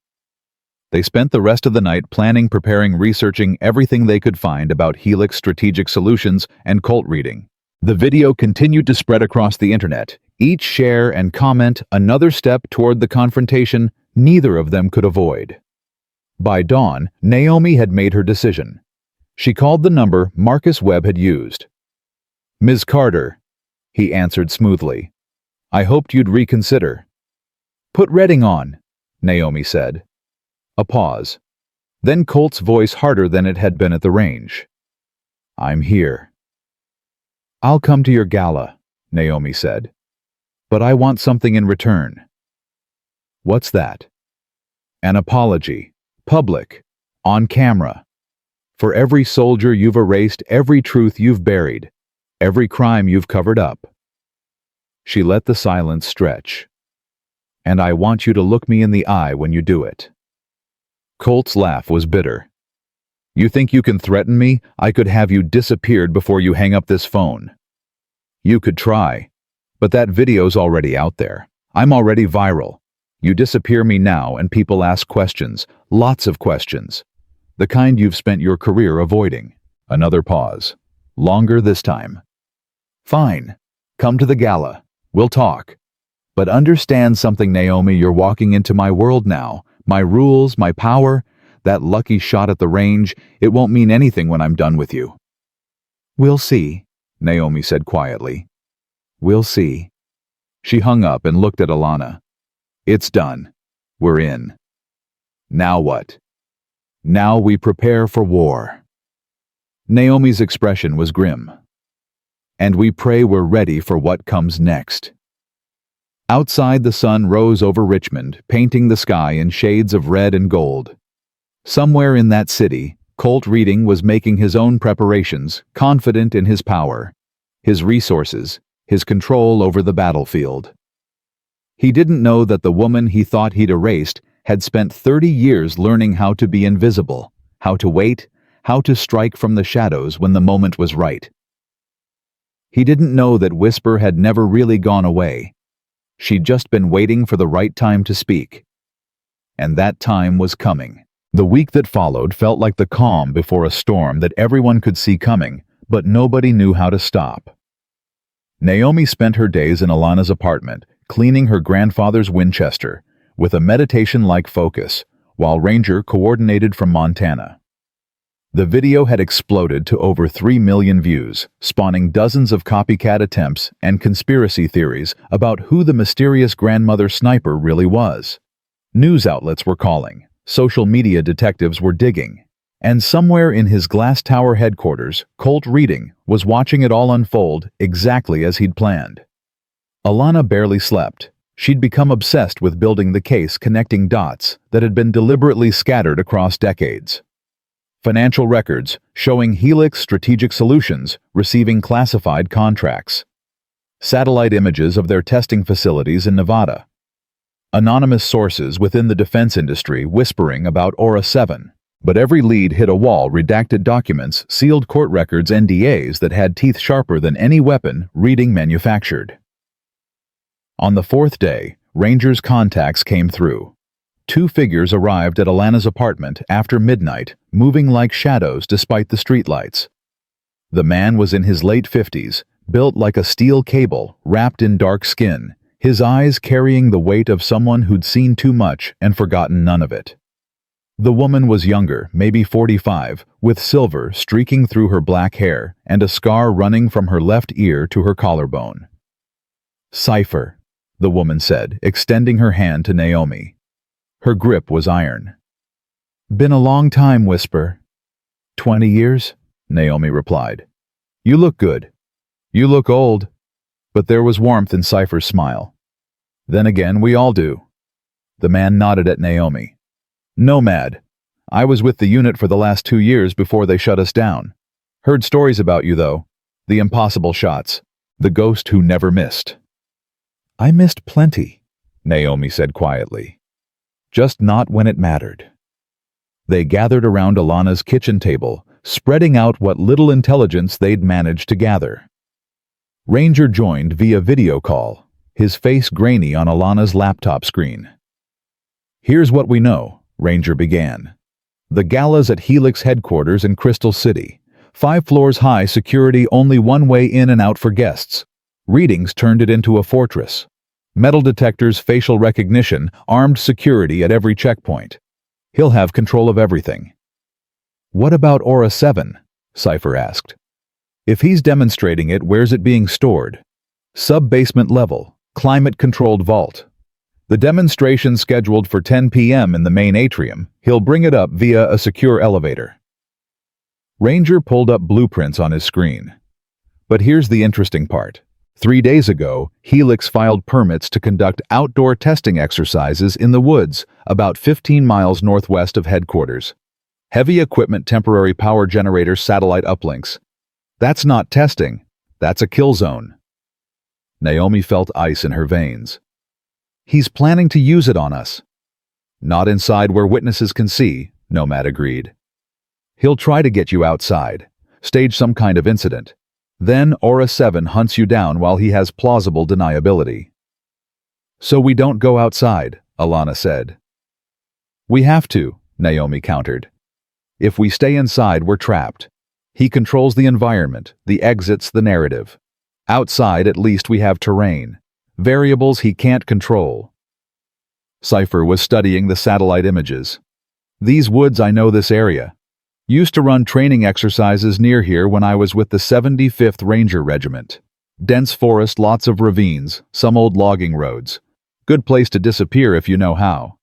They spent the rest of the night planning, preparing, researching everything they could find about Helix strategic solutions and cult reading. The video continued to spread across the internet. Each share and comment another step toward the confrontation neither of them could avoid. By dawn, Naomi had made her decision. She called the number Marcus Webb had used. Ms. Carter, he answered smoothly. I hoped you'd reconsider. Put Redding on, Naomi said. A pause. Then Colt's voice harder than it had been at the range. I'm here. I'll come to your gala, Naomi said. But I want something in return. What's that? An apology. Public. On camera. For every soldier you've erased, every truth you've buried, every crime you've covered up. She let the silence stretch. And I want you to look me in the eye when you do it." Colt's laugh was bitter. "You think you can threaten me? I could have you disappeared before you hang up this phone." "You could try, but that video's already out there. I'm already viral. You disappear me now and people ask questions, lots of questions. The kind you've spent your career avoiding." Another pause. Longer this time. "Fine. Come to the gala. We'll talk. But understand something, Naomi, you're walking into my world now. My rules, my power. That lucky shot at the range, it won't mean anything when I'm done with you." "We'll see," Naomi said quietly. "We'll see." She hung up and looked at Alana. "It's done. We're in. Now what?" "Now we prepare for war." Naomi's expression was grim. "And we pray we're ready for what comes next." Outside, the sun rose over Richmond, painting the sky in shades of red and gold. Somewhere in that city, Colt Reading was making his own preparations, confident in his power, his resources, his control over the battlefield. He didn't know that the woman he thought he'd erased had spent 30 years learning how to be invisible, how to wait, how to strike from the shadows when the moment was right. He didn't know that Whisper had never really gone away. She'd just been waiting for the right time to speak. And that time was coming. The week that followed felt like the calm before a storm that everyone could see coming, but nobody knew how to stop. Naomi spent her days in Alana's apartment, cleaning her grandfather's Winchester, with a meditation-like focus, while Ranger coordinated from Montana. The video had exploded to over 3 million views, spawning dozens of copycat attempts and conspiracy theories about who the mysterious grandmother sniper really was. News outlets were calling, social media detectives were digging, and somewhere in his glass tower headquarters, Colt Reading was watching it all unfold exactly as he'd planned. Alana barely slept. She'd become obsessed with building the case connecting dots that had been deliberately scattered across decades. Financial records showing Helix Strategic Solutions receiving classified contracts. Satellite images of their testing facilities in Nevada. Anonymous sources within the defense industry whispering about Aura 7. But every lead hit a wall, redacted documents, sealed court records, NDAs that had teeth sharper than any weapon Reading manufactured. On the fourth day, Ranger's contacts came through. 2 figures arrived at Alana's apartment after midnight, moving like shadows despite the streetlights. The man was in his late 50s, built like a steel cable, wrapped in dark skin, his eyes carrying the weight of someone who'd seen too much and forgotten none of it. The woman was younger, maybe 45, with silver streaking through her black hair and a scar running from her left ear to her collarbone. "Cipher," the woman said, extending her hand to Naomi. Her grip was iron. "Been a long time, Whisper." 20 years, Naomi replied. "You look good. You look old." But there was warmth in Cipher's smile. "Then again, we all do." The man nodded at Naomi. "Nomad. I was with the unit for the last 2 years before they shut us down. Heard stories about you, though. The impossible shots. The ghost who never missed." "I missed plenty," Naomi said quietly. "Just not when it mattered." They gathered around Alana's kitchen table, spreading out what little intelligence they'd managed to gather. Ranger joined via video call, his face grainy on Alana's laptop screen. "Here's what we know," Ranger began. "The gala's at Helix headquarters in Crystal City. 5 floors high security, only one way in and out for guests. Readings turned it into a fortress. Metal detectors, facial recognition, armed security at every checkpoint. He'll have control of everything." "What about Aura 7? Cipher asked. "If he's demonstrating it, where's it being stored?" "Sub-basement level, climate-controlled vault. The demonstration scheduled for 10 p.m. in the main atrium. He'll bring it up via a secure elevator." Ranger pulled up blueprints on his screen. But here's the interesting part. 3 days ago, Helix filed permits to conduct outdoor testing exercises in the woods, about 15 miles northwest of headquarters. Heavy equipment, temporary power generator, satellite uplinks. That's not testing. That's a kill zone. Naomi felt ice in her veins. He's planning to use it on us. Not inside where witnesses can see, Nomad agreed. He'll try to get you outside, stage some kind of incident. Then Aura 7 hunts you down while he has plausible deniability. So we don't go outside, Alana said. We have to, Naomi countered. If we stay inside, we're trapped. He controls the environment, the exits, the narrative. Outside, at least we have terrain, variables he can't control. Cypher was studying the satellite images. These woods, I know this area. Used to run training exercises near here when I was with the 75th Ranger Regiment. Dense forest, lots of ravines, some old logging roads. Good place to disappear if you know how.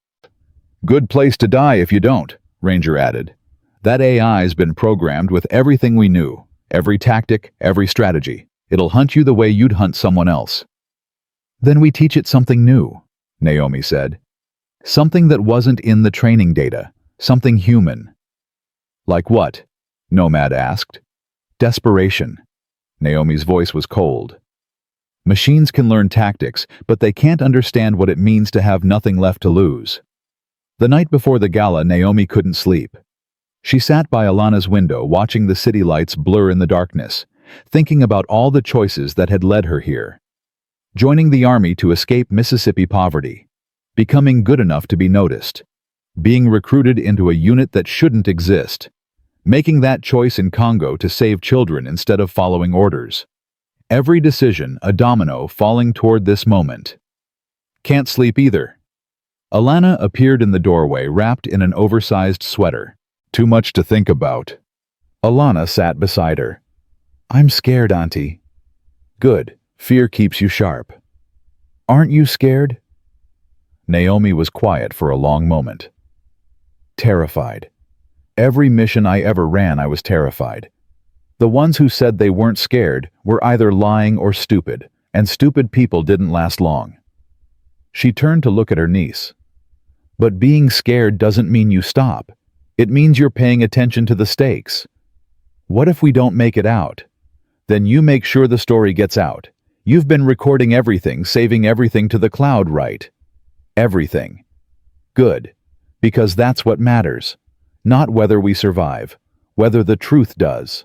Good place to die if you don't, Ranger added. That AI's been programmed with everything we knew, every tactic, every strategy. It'll hunt you the way you'd hunt someone else. Then we teach it something new, Naomi said. Something that wasn't in the training data, something human. Like what? Nomad asked. Desperation. Naomi's voice was cold. Machines can learn tactics, but they can't understand what it means to have nothing left to lose. The night before the gala, Naomi couldn't sleep. She sat by Alana's window watching the city lights blur in the darkness, thinking about all the choices that had led her here. Joining the army to escape Mississippi poverty. Becoming good enough to be noticed. Being recruited into a unit that shouldn't exist. Making that choice in Congo to save children instead of following orders. Every decision, a domino falling toward this moment. Can't sleep either. Alana appeared in the doorway wrapped in an oversized sweater. Too much to think about. Alana sat beside her. I'm scared, Auntie. Good. Fear keeps you sharp. Aren't you scared? Naomi was quiet for a long moment. Terrified. Every mission I ever ran, I was terrified. The ones who said they weren't scared were either lying or stupid, and stupid people didn't last long. She turned to look at her niece. But being scared doesn't mean you stop. It means you're paying attention to the stakes. What if we don't make it out? Then you make sure the story gets out. You've been recording everything, saving everything to the cloud, right? Everything. Good. Because that's what matters. Not whether we survive, whether the truth does.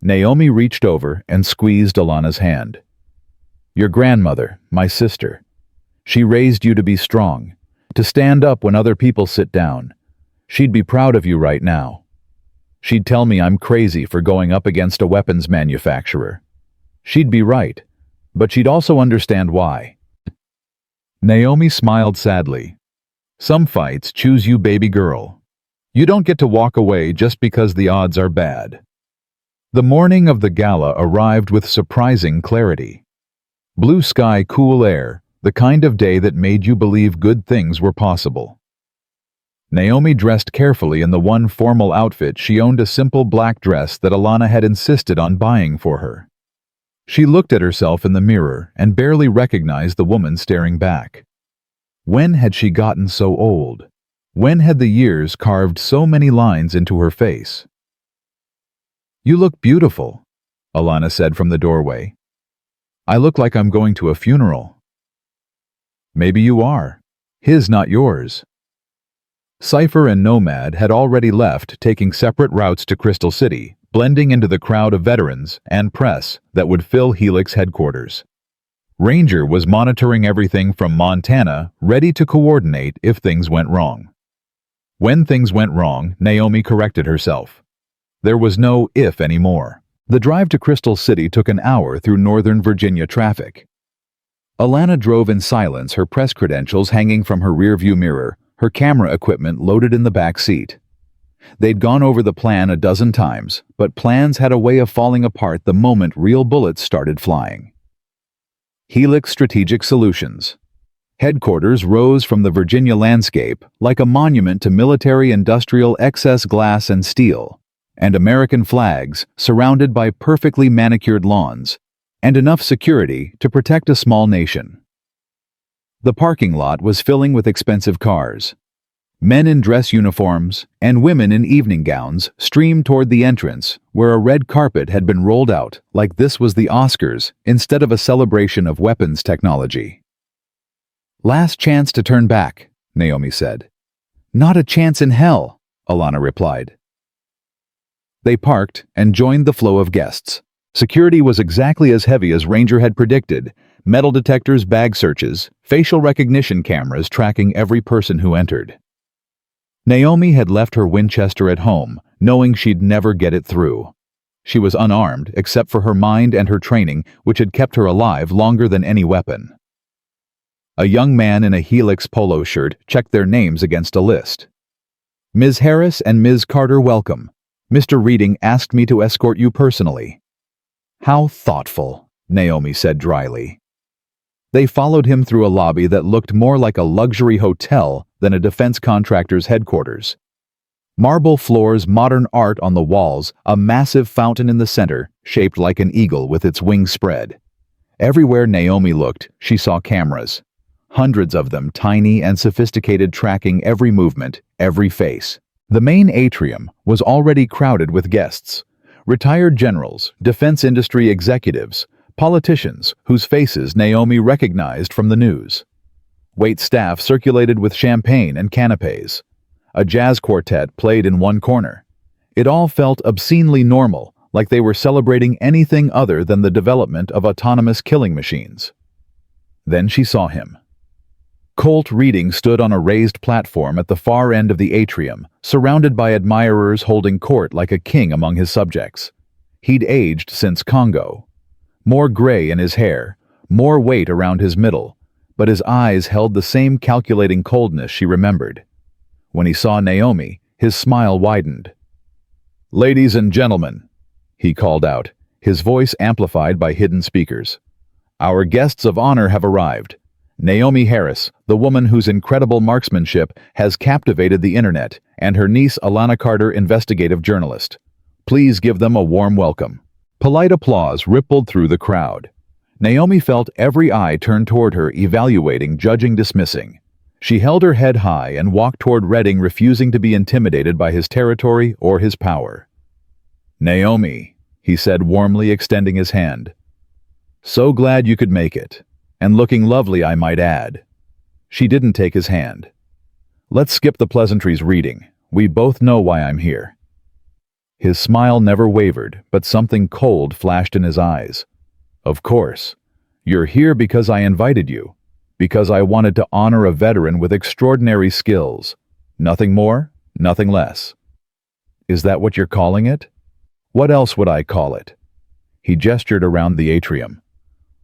Naomi reached over and squeezed Alana's hand. Your grandmother, my sister. She raised you to be strong, to stand up when other people sit down. She'd be proud of you right now. She'd tell me I'm crazy for going up against a weapons manufacturer. She'd be right, but she'd also understand why. Naomi smiled sadly. Some fights choose you, baby girl. You don't get to walk away just because the odds are bad. The morning of the gala arrived with surprising clarity. Blue sky, cool air, the kind of day that made you believe good things were possible. Naomi dressed carefully in the one formal outfit. She owned a simple black dress that Alana had insisted on buying for her. She looked at herself in the mirror and barely recognized the woman staring back. When had she gotten so old? When had the years carved so many lines into her face? You look beautiful, Alana said from the doorway. I look like I'm going to a funeral. Maybe you are. His, not yours. Cypher and Nomad had already left, taking separate routes to Crystal City, blending into the crowd of veterans and press that would fill Helix headquarters. Ranger was monitoring everything from Montana, ready to coordinate if things went wrong. When things went wrong, Naomi corrected herself. There was no if anymore. The drive to Crystal City took an hour through Northern Virginia traffic. Alana drove in silence, her press credentials hanging from her rearview mirror, her camera equipment loaded in the back seat. They'd gone over the plan a dozen times, but plans had a way of falling apart the moment real bullets started flying. Helix Strategic Solutions. Headquarters rose from the Virginia landscape like a monument to military-industrial excess glass and steel, and American flags surrounded by perfectly manicured lawns, and enough security to protect a small nation. The parking lot was filling with expensive cars. Men in dress uniforms and women in evening gowns streamed toward the entrance, where a red carpet had been rolled out like this was the Oscars instead of a celebration of weapons technology. Last chance to turn back, Naomi said. Not a chance in hell, Alana replied. They parked and joined the flow of guests. Security was exactly as heavy as Ranger had predicted. Metal detectors, bag searches, facial recognition cameras tracking every person who entered. Naomi had left her Winchester at home, knowing she'd never get it through. She was unarmed except for her mind and her training, which had kept her alive longer than any weapon. A young man in a Helix polo shirt checked their names against a list. Ms. Harris and Ms. Carter, welcome. Mr. Reading asked me to escort you personally. How thoughtful, Naomi said dryly. They followed him through a lobby that looked more like a luxury hotel than a defense contractor's headquarters. Marble floors, modern art on the walls, a massive fountain in the center, shaped like an eagle with its wings spread. Everywhere Naomi looked, she saw cameras. Hundreds of them, tiny and sophisticated, tracking every movement, every face. The main atrium was already crowded with guests. Retired generals, defense industry executives, politicians whose faces Naomi recognized from the news. Wait staff circulated with champagne and canapes. A jazz quartet played in one corner. It all felt obscenely normal, like they were celebrating anything other than the development of autonomous killing machines. Then she saw him. Colt Reading stood on a raised platform at the far end of the atrium, surrounded by admirers holding court like a king among his subjects. He'd aged since Congo. More gray in his hair, more weight around his middle, but his eyes held the same calculating coldness she remembered. When he saw Naomi, his smile widened. "Ladies and gentlemen," he called out, his voice amplified by hidden speakers. "Our guests of honor have arrived. Naomi Harris, the woman whose incredible marksmanship has captivated the internet, and her niece Alana Carter, investigative journalist. Please give them a warm welcome." Polite applause rippled through the crowd. Naomi felt every eye turn toward her, evaluating, judging, dismissing. She held her head high and walked toward Reading, refusing to be intimidated by his territory or his power. "Naomi," he said warmly, extending his hand. "So glad you could make it. And looking lovely, I might add." She didn't take his hand. "Let's skip the pleasantries, Reading. We both know why I'm here." His smile never wavered, but something cold flashed in his eyes. "Of course. You're here because I invited you. Because I wanted to honor a veteran with extraordinary skills. Nothing more, nothing less." "Is that what you're calling it?" "What else would I call it?" He gestured around the atrium.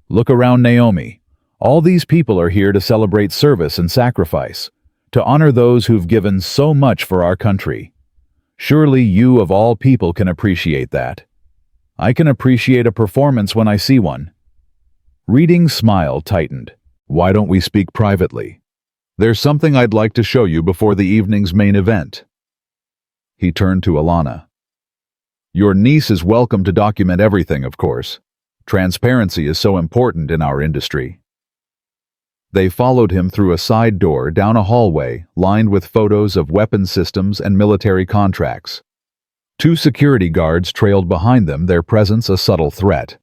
"Look around, Naomi. All these people are here to celebrate service and sacrifice, to honor those who've given so much for our country. Surely you of all people can appreciate that. I can appreciate a performance when I see one." Reading's smile tightened. "Why don't we speak privately? There's something I'd like to show you before the evening's main event." He turned to Alana. "Your niece is welcome to document everything, of course. Transparency is so important in our industry." They followed him through a side door down a hallway lined with photos of weapons systems and military contracts. Two security guards trailed behind them, their presence a subtle threat.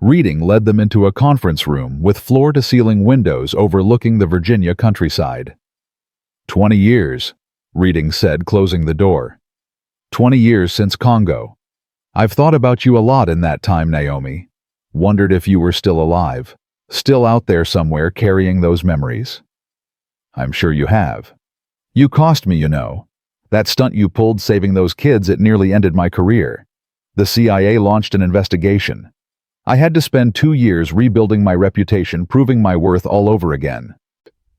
Reading led them into a conference room with floor-to-ceiling windows overlooking the Virginia countryside. 20 years, Reading said, closing the door. 20 years since Congo. I've thought about you a lot in that time, Naomi. Wondered if you were still alive, still out there somewhere carrying those memories. I'm sure you have. You cost me, you know. That stunt you pulled saving those kids, it nearly ended my career. The CIA launched an investigation. I had to spend 2 years rebuilding my reputation, proving my worth all over again.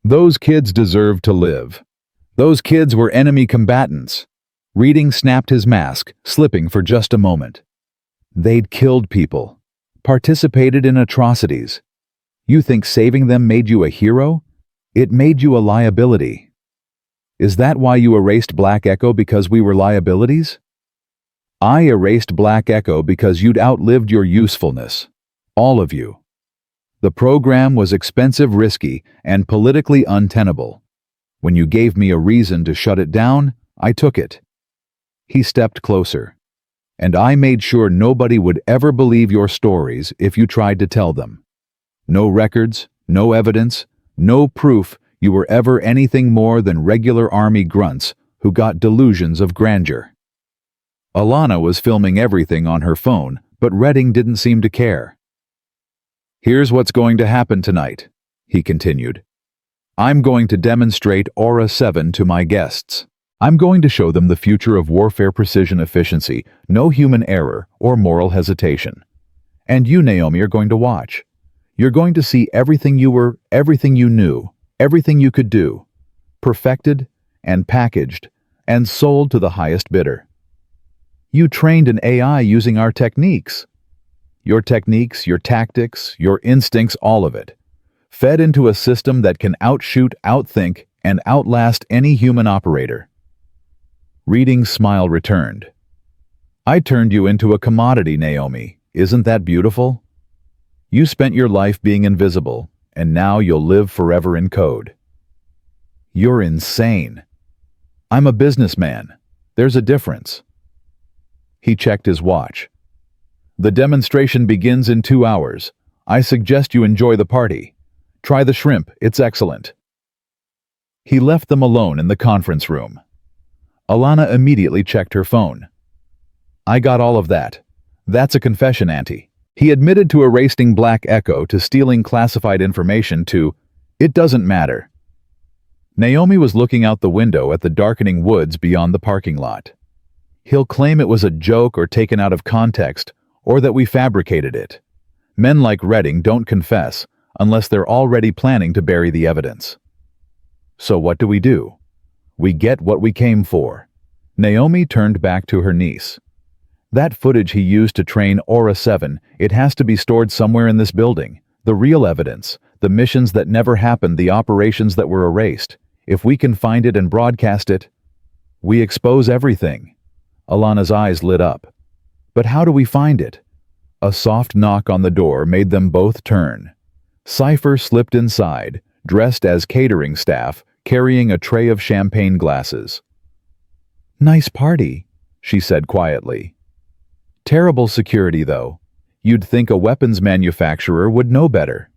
Those kids deserved to live. Those kids were enemy combatants. Reading snapped his mask, slipping for just a moment. They'd killed people, participated in atrocities. You think saving them made you a hero? It made you a liability. Is that why you erased Black Echo, because we were liabilities? I erased Black Echo because you'd outlived your usefulness. All of you. The program was expensive, risky, and politically untenable. When you gave me a reason to shut it down, I took it. He stepped closer. And I made sure nobody would ever believe your stories if you tried to tell them. No records, no evidence, No proof you were ever anything more than regular army grunts who got delusions of grandeur. Alana was filming everything on her phone, but Redding didn't seem to care. "Here's what's going to happen tonight," he continued. "I'm going to demonstrate Aura 7 to my guests. I'm going to show them the future of warfare precision efficiency, no human error or moral hesitation. And you, Naomi, are going to watch. You're going to see everything you were, everything you knew, everything you could do, perfected and packaged and sold to the highest bidder. You trained an AI using our techniques. Your techniques, your tactics, your instincts, all of it. Fed into a system that can outshoot, outthink, and outlast any human operator." Reading's smile returned. "I turned you into a commodity, Naomi. Isn't that beautiful? You spent your life being invisible, and now you'll live forever in code." "You're insane." "I'm a businessman. There's a difference." He checked his watch. "The demonstration begins in 2 hours. I suggest you enjoy the party. Try the shrimp, it's excellent." He left them alone in the conference room. Alana immediately checked her phone. "I got all of that. That's a confession, Auntie." He admitted to erasing Black Echo, to stealing classified information, to "It doesn't matter." Naomi was looking out the window at the darkening woods beyond the parking lot. "He'll claim it was a joke or taken out of context, or that we fabricated it. Men like Redding don't confess unless they're already planning to bury the evidence. So what do? We get what we came for." Naomi turned back to her niece. "That footage he used to train Aura 7, it has to be stored somewhere in this building. The real evidence, the missions that never happened, the operations that were erased. If we can find it and broadcast it, we expose everything." Alana's eyes lit up. "But how do we find it?" A soft knock on the door made them both turn. Cypher slipped inside, dressed as catering staff, carrying a tray of champagne glasses. "Nice party," she said quietly. "Terrible security, though. You'd think a weapons manufacturer would know better."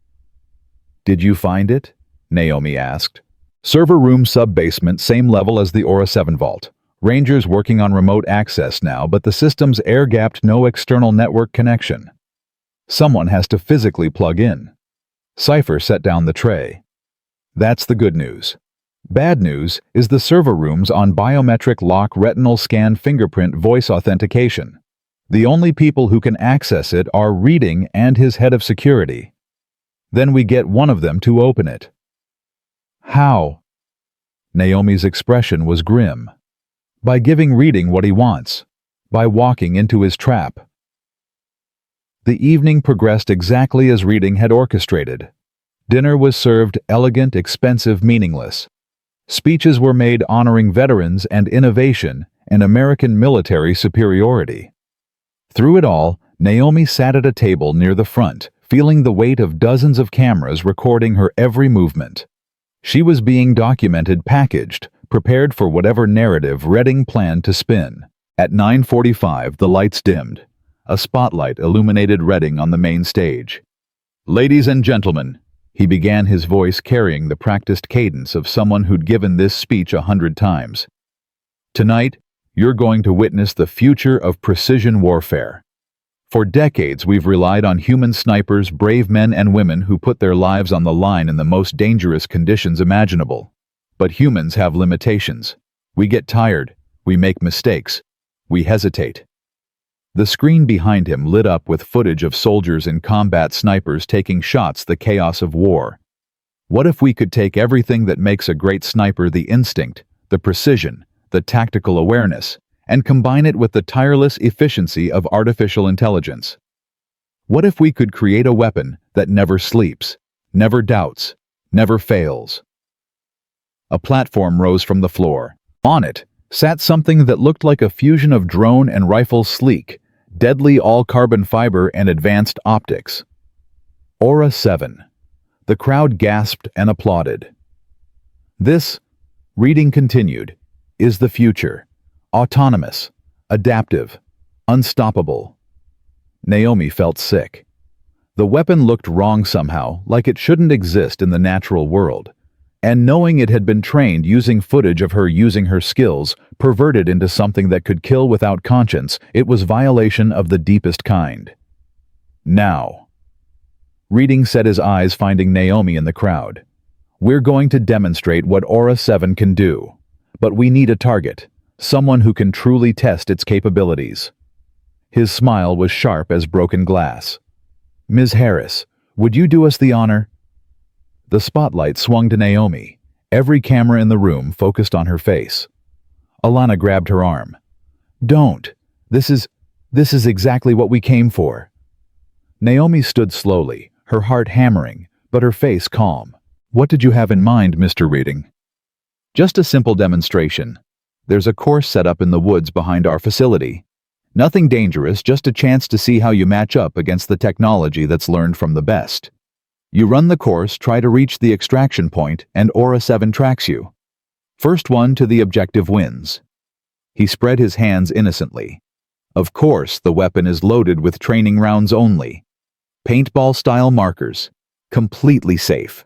"Did you find it?" Naomi asked. "Server room sub-basement, same level as the Aura 7 vault. Rangers working on remote access now, but the system's air-gapped, no external network connection. Someone has to physically plug in." Cypher set down the tray. "That's the good news. Bad news is the server room's on biometric lock, retinal scan, fingerprint, voice authentication. The only people who can access it are Reading and his head of security. Then we get one of them to open it." "How?" Naomi's expression was grim. "By giving Reading what he wants. By walking into his trap." The evening progressed exactly as Reading had orchestrated. Dinner was served elegant, expensive, meaningless. Speeches were made honoring veterans and innovation and American military superiority. Through it all, Naomi sat at a table near the front, feeling the weight of dozens of cameras recording her every movement. She was being documented, packaged, prepared for whatever narrative Redding planned to spin. At 9:45, the lights dimmed. A spotlight illuminated Redding on the main stage. "Ladies and gentlemen," he began, his voice carrying the practiced cadence of someone who'd given this speech 100 times. "Tonight, you're going to witness the future of precision warfare. For decades, we've relied on human snipers, brave men and women who put their lives on the line in the most dangerous conditions imaginable. But humans have limitations. We get tired, we make mistakes, we hesitate." The screen behind him lit up with footage of soldiers in combat, snipers taking shots, the chaos of war. What if we could take everything that makes a great sniper, the instinct, the precision, the tactical awareness, and combine it with the tireless efficiency of artificial intelligence? What if we could create a weapon that never sleeps, never doubts, never fails? A platform rose from the floor. On it sat something that looked like a fusion of drone and rifle, sleek, deadly, all carbon fiber and advanced optics. Aura 7. The crowd gasped and applauded. "This," Reading continued, "is the future. Autonomous, adaptive, unstoppable." Naomi felt sick. The weapon looked wrong somehow, like it shouldn't exist in the natural world. And knowing it had been trained using footage of her using her skills, perverted into something that could kill without conscience, it was violation of the deepest kind. Now. Reading set his eyes, finding Naomi in the crowd. We're going to demonstrate what Aura 7 can do. But we need a target, someone who can truly test its capabilities. His smile was sharp as broken glass. Ms. Harris, would you do us the honor? The spotlight swung to Naomi, every camera in the room focused on her face. Alana grabbed her arm. Don't. This is exactly what we came for. Naomi stood slowly, her heart hammering, but her face calm. What did you have in mind, Mr. Reading? Just a simple demonstration. There's a course set up in the woods behind our facility. Nothing dangerous, just a chance to see how you match up against the technology that's learned from the best. You run the course, try to reach the extraction point, and Aura 7 tracks you. First one to the objective wins. He spread his hands innocently. Of course, the weapon is loaded with training rounds only. Paintball-style markers. Completely safe.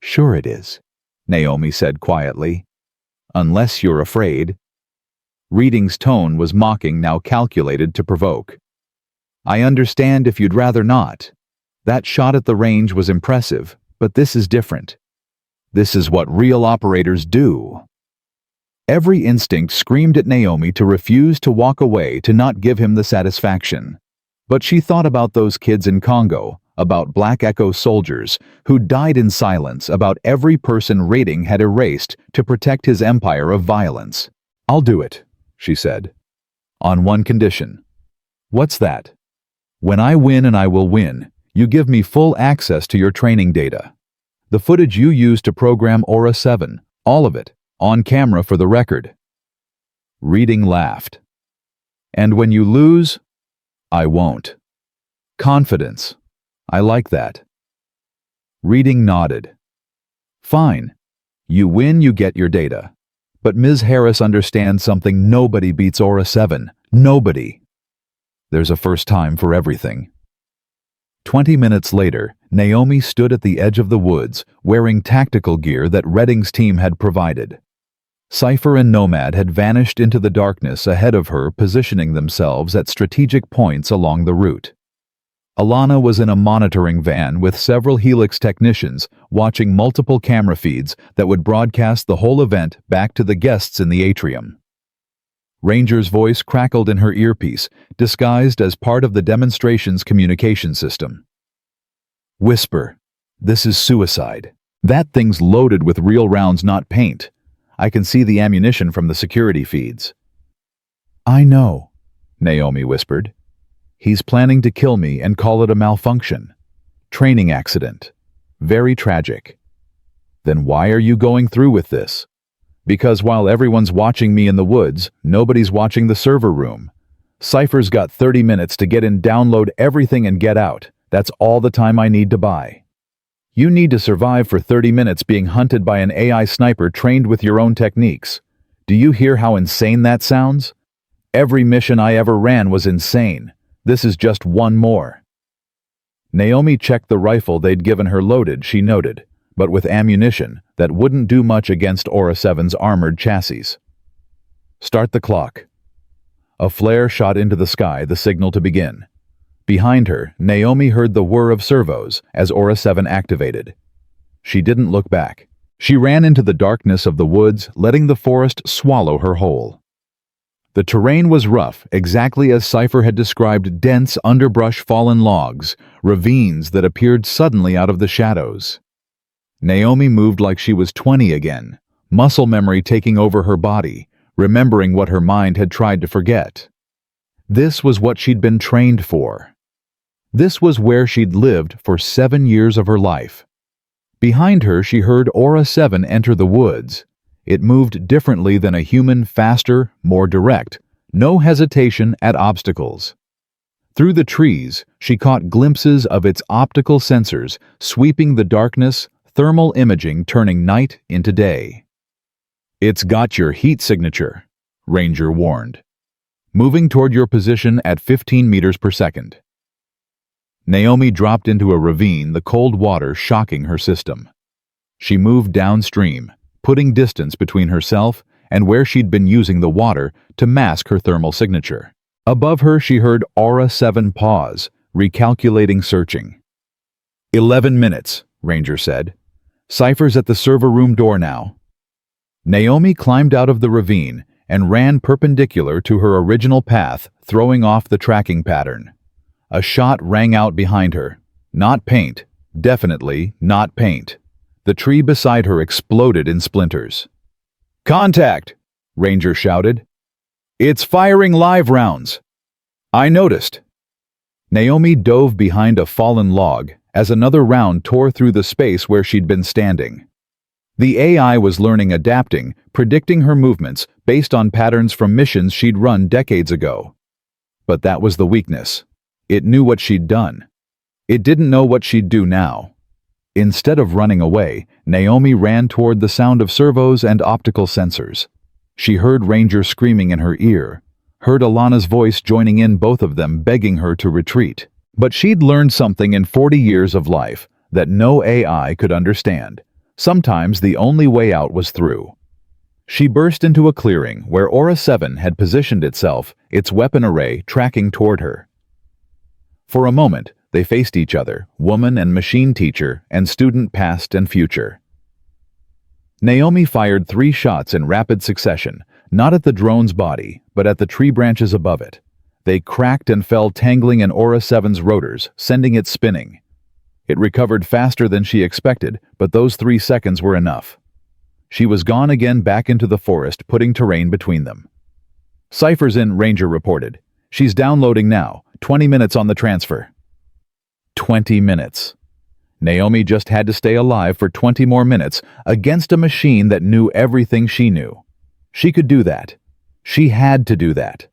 Sure it is, Naomi said quietly. Unless you're afraid. Reading's tone was mocking, now calculated to provoke. I understand if you'd rather not. That shot at the range was impressive, but this is different. This is what real operators do. Every instinct screamed at Naomi to refuse to walk away, to not give him the satisfaction. But she thought about those kids in Congo, about Black Echo soldiers who died in silence, about every person Rating had erased to protect his empire of violence. I'll do it, she said. On one condition. What's that? When I win, and I will win, you give me full access to your training data. The footage you used to program Aura 7, all of it, on camera for the record. Reading laughed. And when you lose, I won't. Confidence. I like that. Reading nodded. Fine. You win, you get your data. But Ms. Harris understands something: nobody beats Aura 7. Nobody. There's a first time for everything. 20 minutes later, Naomi stood at the edge of the woods, wearing tactical gear that Redding's team had provided. Cypher and Nomad had vanished into the darkness ahead of her, positioning themselves at strategic points along the route. Alana was in a monitoring van with several Helix technicians, watching multiple camera feeds that would broadcast the whole event back to the guests in the atrium. Ranger's voice crackled in her earpiece, disguised as part of the demonstration's communication system. Whisper. This is suicide. That thing's loaded with real rounds, not paint. I can see the ammunition from the security feeds. I know, Naomi whispered. He's planning to kill me and call it a malfunction. Training accident. Very tragic. Then why are you going through with this? Because while everyone's watching me in the woods, nobody's watching the server room. Cypher's got 30 minutes to get in, download everything, and get out. That's all the time I need to buy. You need to survive for 30 minutes being hunted by an AI sniper trained with your own techniques. Do you hear how insane that sounds? Every mission I ever ran was insane. This is just one more. Naomi checked the rifle they'd given her loaded, she noted, but with ammunition that wouldn't do much against Aura 7's armored chassis. Start the clock. A flare shot into the sky, the signal to begin. Behind her, Naomi heard the whir of servos as Aura 7 activated. She didn't look back. She ran into the darkness of the woods, letting the forest swallow her whole. The terrain was rough, exactly as Cypher had described: dense underbrush, fallen logs, ravines that appeared suddenly out of the shadows. Naomi moved like she was 20 again, muscle memory taking over her body, remembering what her mind had tried to forget. This was what she'd been trained for. This was where she'd lived for 7 years of her life. Behind her, she heard Aura 7 enter the woods. It moved differently than a human, faster, more direct, no hesitation at obstacles. Through the trees, she caught glimpses of its optical sensors sweeping the darkness, thermal imaging turning night into day. It's got your heat signature, Ranger warned. Moving toward your position at 15 meters per second. Naomi dropped into a ravine, the cold water shocking her system. She moved downstream, putting distance between herself and where she'd been using the water to mask her thermal signature. Above her, she heard Aura 7 pause, recalculating, searching. 11 minutes, Ranger said. Cypher's at the server room door now. Naomi climbed out of the ravine and ran perpendicular to her original path, throwing off the tracking pattern. A shot rang out behind her. Not paint. Definitely not paint. The tree beside her exploded in splinters. "Contact!" Ranger shouted. "It's firing live rounds." "I noticed." Naomi dove behind a fallen log as another round tore through the space where she'd been standing. The AI was learning, adapting, predicting her movements based on patterns from missions she'd run decades ago. But that was the weakness. It knew what she'd done. It didn't know what she'd do now. Instead of running away, Naomi ran toward the sound of servos and optical sensors. She heard Ranger screaming in her ear, heard Alana's voice joining in, both of them begging her to retreat. But she'd learned something in 40 years of life that no AI could understand. Sometimes the only way out was through. She burst into a clearing where Aura 7 had positioned itself, its weapon array tracking toward her. For a moment, they faced each other, woman and machine, teacher and student, past and future. Naomi fired 3 shots in rapid succession, not at the drone's body, but at the tree branches above it. They cracked and fell, tangling in Aura 7's rotors, sending it spinning. It recovered faster than she expected, but those 3 seconds were enough. She was gone again, back into the forest, putting terrain between them. "Cypher's in," Ranger reported. "She's downloading now. 20 minutes on the transfer." 20 minutes. Naomi just had to stay alive for 20 more minutes against a machine that knew everything she knew. She could do that. She had to do that.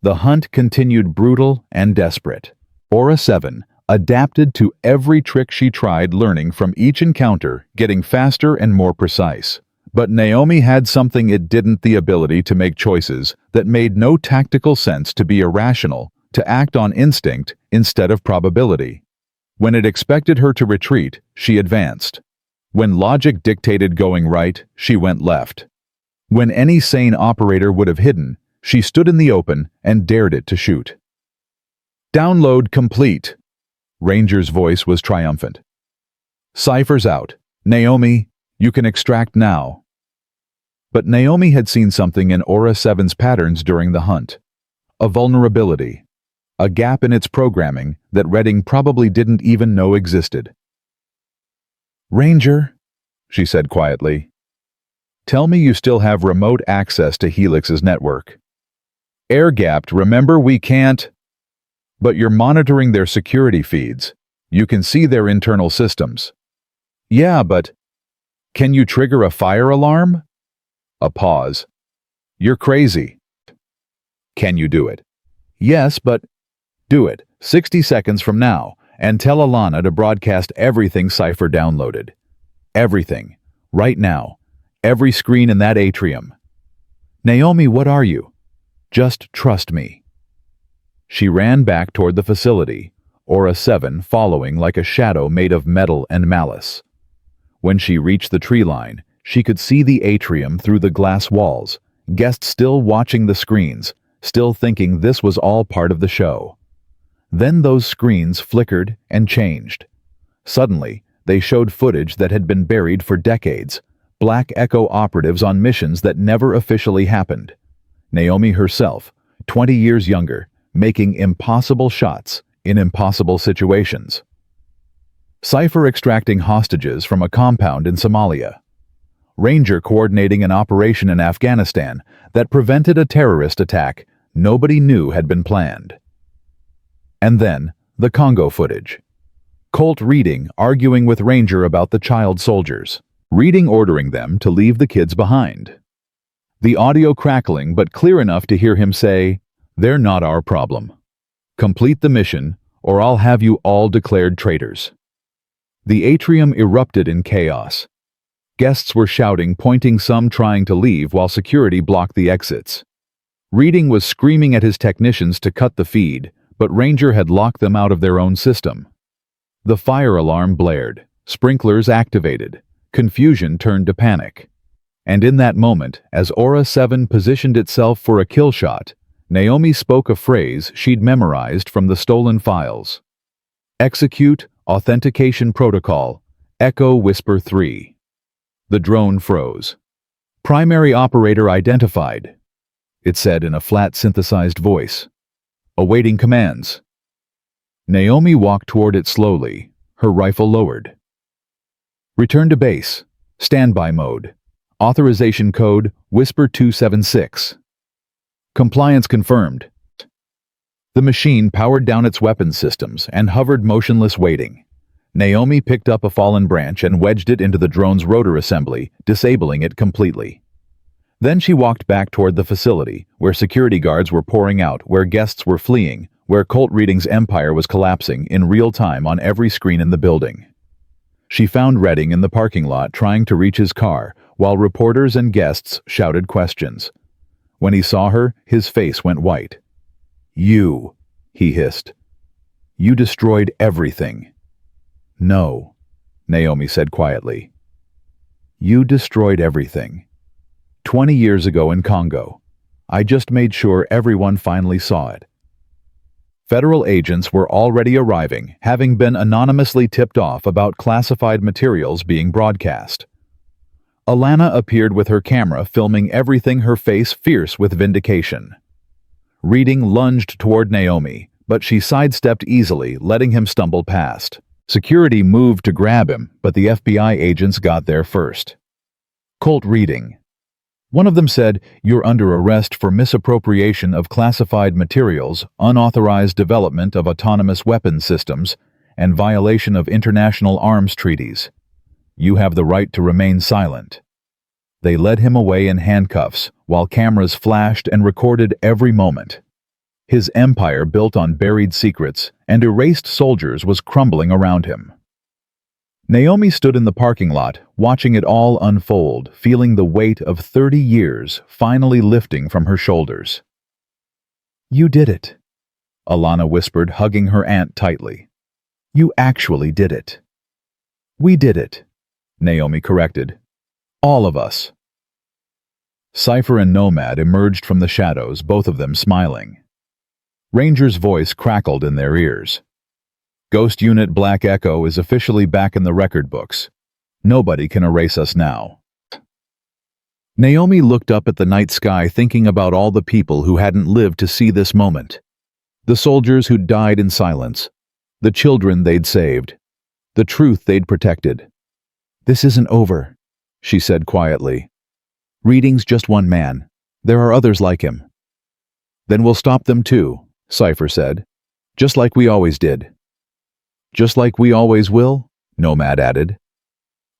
The hunt continued, brutal and desperate. Aura 7 adapted to every trick she tried, learning from each encounter, getting faster and more precise. But Naomi had something it didn't: the ability to make choices that made no tactical sense, to be irrational, to act on instinct instead of probability. When it expected her to retreat, she advanced. When logic dictated going right, she went left. When any sane operator would have hidden, she stood in the open and dared it to shoot. "Download complete." Ranger's voice was triumphant. "Cypher's out. Naomi, you can extract now." But Naomi had seen something in Aura 7's patterns during the hunt. A vulnerability. A gap in its programming that Redding probably didn't even know existed. "Ranger," she said quietly, "tell me you still have remote access to Helix's network." "Air-gapped, remember, we can't." "But you're monitoring their security feeds. You can see their internal systems." "Yeah, but can you trigger a fire alarm?" A pause. "You're crazy." "Can you do it?" "Yes, but..." "Do it, 60 seconds from now, and tell Alana to broadcast everything Cypher downloaded. Everything. Right now. Every screen in that atrium." "Naomi, what are you?" "Just trust me." She ran back toward the facility, Aura 7 following like a shadow made of metal and malice. When she reached the tree line, she could see the atrium through the glass walls, guests still watching the screens, still thinking this was all part of the show. Then those screens flickered and changed. Suddenly, they showed footage that had been buried for decades, Black Echo operatives on missions that never officially happened. Naomi herself, 20 years younger, making impossible shots in impossible situations. Cypher extracting hostages from a compound in Somalia. Ranger coordinating an operation in Afghanistan that prevented a terrorist attack nobody knew had been planned. And then, the Congo footage. Colt Reading arguing with Ranger about the child soldiers. Reading ordering them to leave the kids behind. The audio crackling, but clear enough to hear him say, "They're not our problem. Complete the mission, or I'll have you all declared traitors." The atrium erupted in chaos. Guests were shouting, pointing, some trying to leave while security blocked the exits. Reading was screaming at his technicians to cut the feed, but Ranger had locked them out of their own system. The fire alarm blared, sprinklers activated, confusion turned to panic. And in that moment, as Aura 7 positioned itself for a kill shot, Naomi spoke a phrase she'd memorized from the stolen files. Execute Authentication Protocol, Echo Whisper 3. The drone froze. Primary operator identified, it said in a flat synthesized voice. Awaiting commands. Naomi walked toward it slowly, her rifle lowered. Return to base. Standby mode. Authorization code Whisper 276. Compliance confirmed. The machine powered down its weapons systems and hovered motionless waiting. Naomi picked up a fallen branch and wedged it into the drone's rotor assembly, disabling it completely. Then she walked back toward the facility, where security guards were pouring out, where guests were fleeing, where Colt Reading's empire was collapsing in real time on every screen in the building. She found Redding in the parking lot trying to reach his car, while reporters and guests shouted questions. When he saw her, his face went white. "You," he hissed. "You destroyed everything." "No," Naomi said quietly. "You destroyed everything. 20 years ago in Congo. I just made sure everyone finally saw it." Federal agents were already arriving, having been anonymously tipped off about classified materials being broadcast. Alana appeared with her camera filming everything, her face fierce with vindication. Reading lunged toward Naomi, but she sidestepped easily, letting him stumble past. Security moved to grab him, but the FBI agents got there first. Colt Reading. One of them said, "You're under arrest for misappropriation of classified materials, unauthorized development of autonomous weapons systems, and violation of international arms treaties. You have the right to remain silent." They led him away in handcuffs, while cameras flashed and recorded every moment. His empire built on buried secrets and erased soldiers was crumbling around him. Naomi stood in the parking lot, watching it all unfold, feeling the weight of 30 years finally lifting from her shoulders. "You did it," Alana whispered, hugging her aunt tightly. "You actually did it." "We did it," Naomi corrected. "All of us." Cypher and Nomad emerged from the shadows, both of them smiling. Ranger's voice crackled in their ears. "Ghost Unit Black Echo is officially back in the record books. Nobody can erase us now." Naomi looked up at the night sky, thinking about all the people who hadn't lived to see this moment. The soldiers who'd died in silence. The children they'd saved. The truth they'd protected. "This isn't over," she said quietly. "Reading's just one man. There are others like him." "Then we'll stop them too," Cypher said. "Just like we always did." "Just like we always will," Nomad added.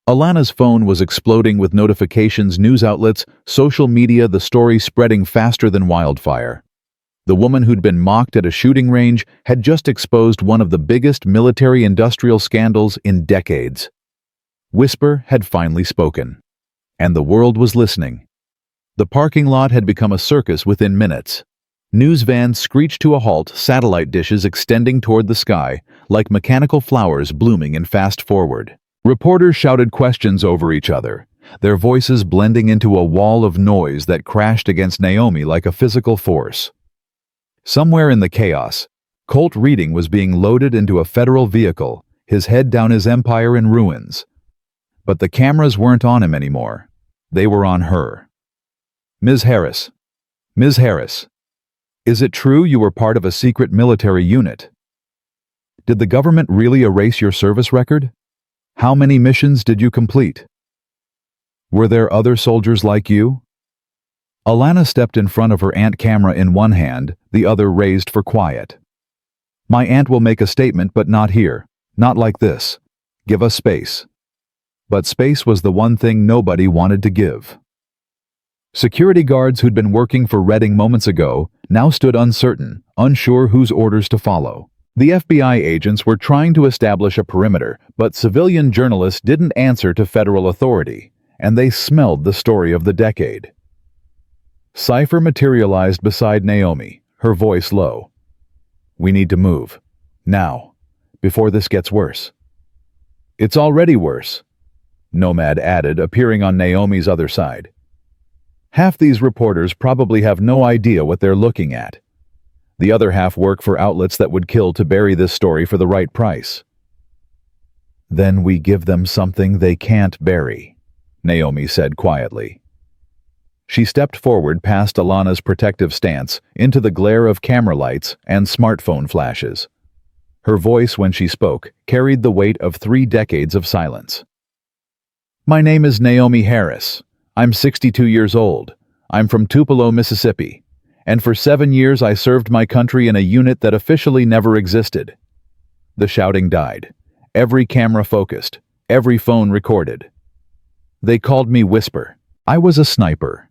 Alana's phone was exploding with notifications, news outlets, social media, the story spreading faster than wildfire. The woman who'd been mocked at a shooting range had just exposed one of the biggest military-industrial scandals in decades. Whisper had finally spoken, and the world was listening. The parking lot had become a circus within minutes. News vans screeched to a halt, satellite dishes extending toward the sky, like mechanical flowers blooming in fast forward. Reporters shouted questions over each other, their voices blending into a wall of noise that crashed against Naomi like a physical force. Somewhere in the chaos, Colt Reading was being loaded into a federal vehicle, his head down, his empire in ruins. But the cameras weren't on him anymore. They were on her. "Ms. Harris. Ms. Harris. Is it true you were part of a secret military unit? Did the government really erase your service record? How many missions did you complete? Were there other soldiers like you?" Alana stepped in front of her aunt, camera in one hand, the other raised for quiet. "My aunt will make a statement, but not here. Not like this. Give us space." But space was the one thing nobody wanted to give. Security guards who'd been working for Redding moments ago now stood uncertain, unsure whose orders to follow. The FBI agents were trying to establish a perimeter, but civilian journalists didn't answer to federal authority, and they smelled the story of the decade. Cypher materialized beside Naomi, her voice low. We need to move. Now, before this gets worse. It's already worse, Nomad added, appearing on Naomi's other side. Half these reporters probably have no idea what they're looking at. The other half work for outlets that would kill to bury this story for the right price. Then we give them something they can't bury, Naomi said quietly. She stepped forward past Alana's protective stance into the glare of camera lights and smartphone flashes. Her voice, when she spoke, carried the weight of 3 decades of silence. My name is Naomi Harris. I'm 62 years old. I'm from Tupelo, Mississippi. And for 7 years I served my country in a unit that officially never existed. The shouting died. Every camera focused. Every phone recorded. They called me Whisper. I was a sniper.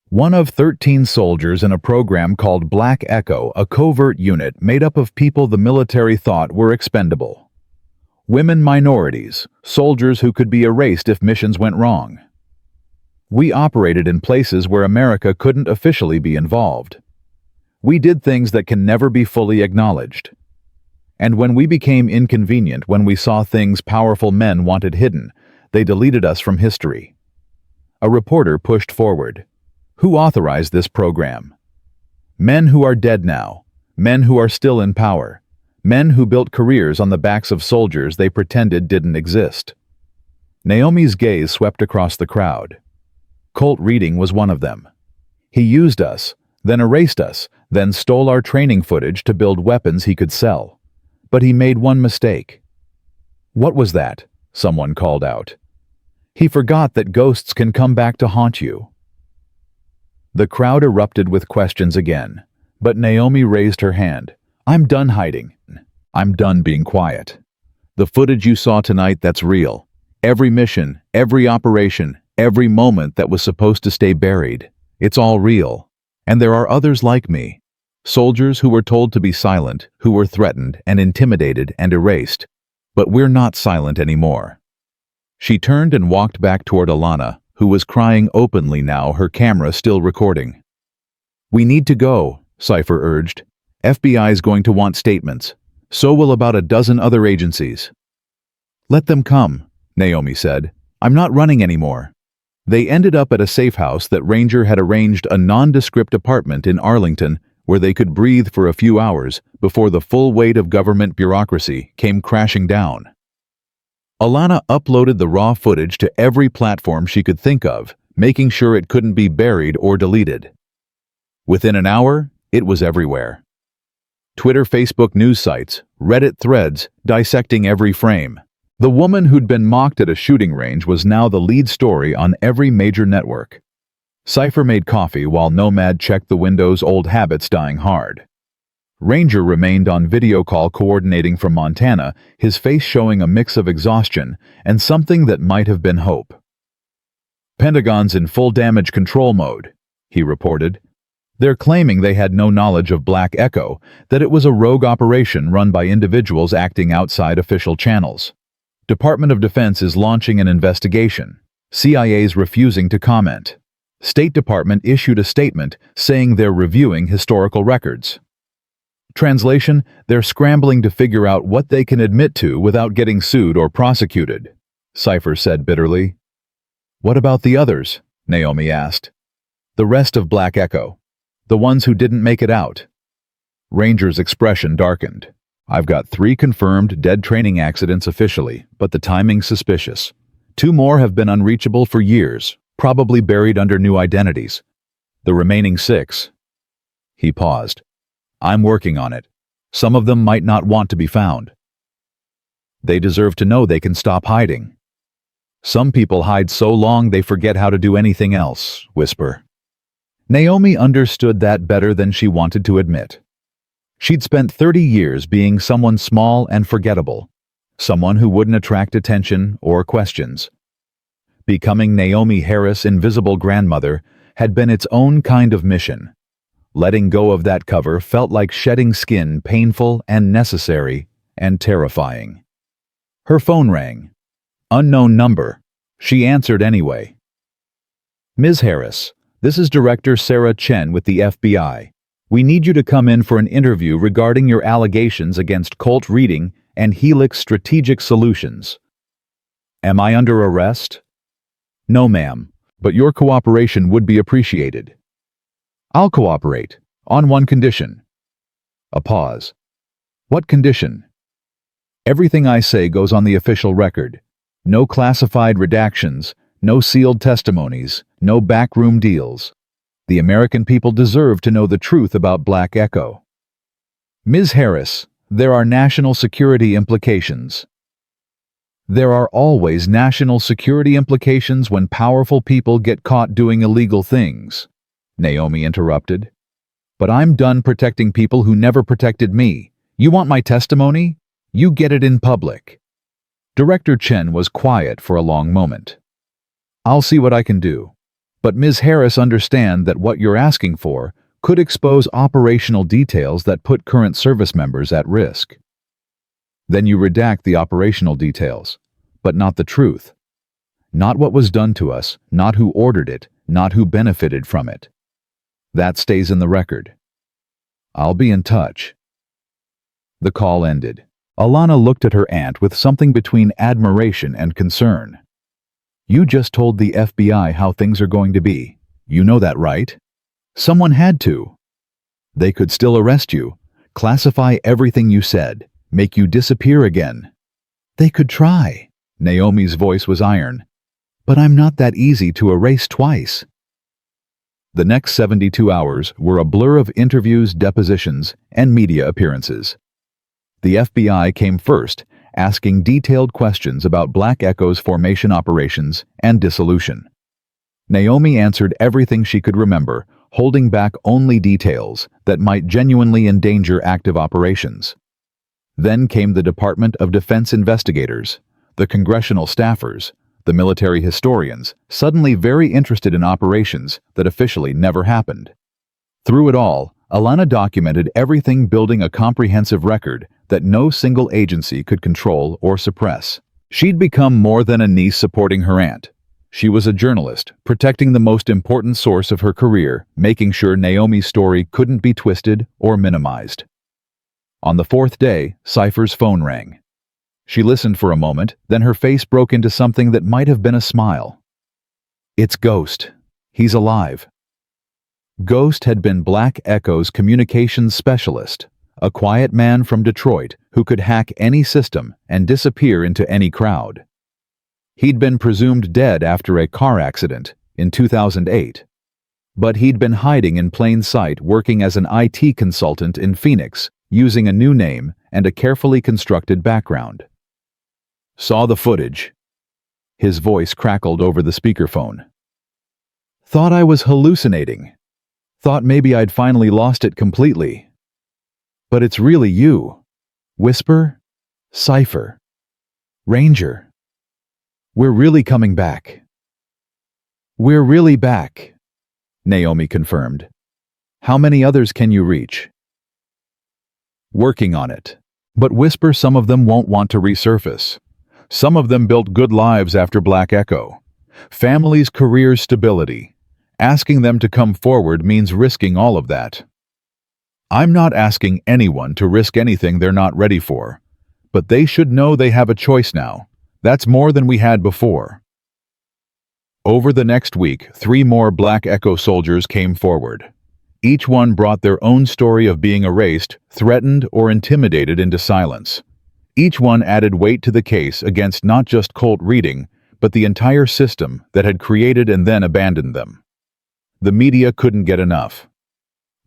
One of 13 soldiers in a program called Black Echo, a covert unit made up of people the military thought were expendable. Women minorities, soldiers who could be erased if missions went wrong. We operated in places where America couldn't officially be involved. We did things that can never be fully acknowledged. And when we became inconvenient, when we saw things powerful men wanted hidden, they deleted us from history. A reporter pushed forward. Who authorized this program? Men who are dead now, men who are still in power, men who built careers on the backs of soldiers they pretended didn't exist. Naomi's gaze swept across the crowd. Colt Reading was one of them. He used us, then erased us, then stole our training footage to build weapons he could sell. But he made one mistake. What was that? Someone called out. He forgot that ghosts can come back to haunt you. The crowd erupted with questions again, but Naomi raised her hand. I'm done hiding. I'm done being quiet. The footage you saw tonight, that's real. Every mission, every operation, every moment that was supposed to stay buried. It's all real. And there are others like me. Soldiers who were told to be silent, who were threatened and intimidated and erased. But we're not silent anymore. She turned and walked back toward Alana, who was crying openly now, her camera still recording. We need to go, Cypher urged. FBI's going to want statements. So will about a dozen other agencies. Let them come, Naomi said. I'm not running anymore. They ended up at a safe house that Ranger had arranged, a nondescript apartment in Arlington where they could breathe for a few hours before the full weight of government bureaucracy came crashing down. Alana uploaded the raw footage to every platform she could think of, making sure it couldn't be buried or deleted. Within an hour, it was everywhere. Twitter, Facebook news sites, Reddit threads, dissecting every frame. The woman who'd been mocked at a shooting range was now the lead story on every major network. Cypher made coffee while Nomad checked the Windows, old habits dying hard. Ranger remained on video call coordinating from Montana, his face showing a mix of exhaustion and something that might have been hope. Pentagon's in full damage control mode, he reported. They're claiming they had no knowledge of Black Echo, that it was a rogue operation run by individuals acting outside official channels. Department of Defense is launching an investigation. CIA's refusing to comment. State Department issued a statement saying they're reviewing historical records. Translation, they're scrambling to figure out what they can admit to without getting sued or prosecuted, Cypher said bitterly. What about the others? Naomi asked. The rest of Black Echo. The ones who didn't make it out. Ranger's expression darkened. I've got 3 confirmed dead training accidents officially, but the timing's suspicious. 2 more have been unreachable for years, probably buried under new identities. The remaining 6. He paused. I'm working on it. Some of them might not want to be found. They deserve to know they can stop hiding. Some people hide so long they forget how to do anything else, Whisper. Naomi understood that better than she wanted to admit. She'd spent 30 years being someone small and forgettable, someone who wouldn't attract attention or questions. Becoming Naomi Harris' invisible grandmother had been its own kind of mission. Letting go of that cover felt like shedding skin, painful and necessary and terrifying. Her phone rang. Unknown number. She answered anyway. Ms. Harris, this is Director Sarah Chen with the FBI. We need you to come in for an interview regarding your allegations against Colt Reading and Helix Strategic Solutions. Am I under arrest? No, ma'am, but your cooperation would be appreciated. I'll cooperate, on one condition. A pause. What condition? Everything I say goes on the official record. No classified redactions, no sealed testimonies, no backroom deals. The American people deserve to know the truth about Black Echo. Ms. Harris, there are national security implications. There are always national security implications when powerful people get caught doing illegal things, Naomi interrupted. But I'm done protecting people who never protected me. You want my testimony? You get it in public. Director Chen was quiet for a long moment. I'll see what I can do. But Ms. Harris, understand that what you're asking for could expose operational details that put current service members at risk. Then you redact the operational details, but not the truth. Not what was done to us, not who ordered it, not who benefited from it. That stays in the record. I'll be in touch. The call ended. Alana looked at her aunt with something between admiration and concern. You just told the FBI how things are going to be. You know that, right? Someone had to. They could still arrest you, classify everything you said, make you disappear again. They could try. Naomi's voice was iron. But I'm not that easy to erase twice. The next 72 hours were a blur of interviews, depositions, and media appearances. The FBI came first, asking detailed questions about Black Echo's formation operations and dissolution. Naomi answered everything she could remember, holding back only details that might genuinely endanger active operations. Then came the Department of Defense investigators, the congressional staffers, the military historians, suddenly very interested in operations that officially never happened. Through it all, Alana documented everything, building a comprehensive record that no single agency could control or suppress. She'd become more than a niece supporting her aunt. She was a journalist, protecting the most important source of her career, making sure Naomi's story couldn't be twisted or minimized. On the fourth day, Cypher's phone rang. She listened for a moment, then her face broke into something that might have been a smile. It's Ghost. He's alive. Ghost had been Black Echo's communications specialist, a quiet man from Detroit who could hack any system and disappear into any crowd. He'd been presumed dead after a car accident in 2008, but he'd been hiding in plain sight, working as an IT consultant in Phoenix, using a new name and a carefully constructed background. Saw the footage. His voice crackled over the speakerphone. Thought I was hallucinating. Thought maybe I'd finally lost it completely. But it's really you. Whisper, Cypher, Ranger. We're really coming back. We're really back, Naomi confirmed. How many others can you reach? Working on it. But Whisper, some of them won't want to resurface. Some of them built good lives after Black Echo. Families, careers, stability. Asking them to come forward means risking all of that. I'm not asking anyone to risk anything they're not ready for, but they should know they have a choice now. That's more than we had before. Over the next week, 3 more Black Echo soldiers came forward. Each one brought their own story of being erased, threatened, or intimidated into silence. Each one added weight to the case against not just Colt Reading, but the entire system that had created and then abandoned them. The media couldn't get enough.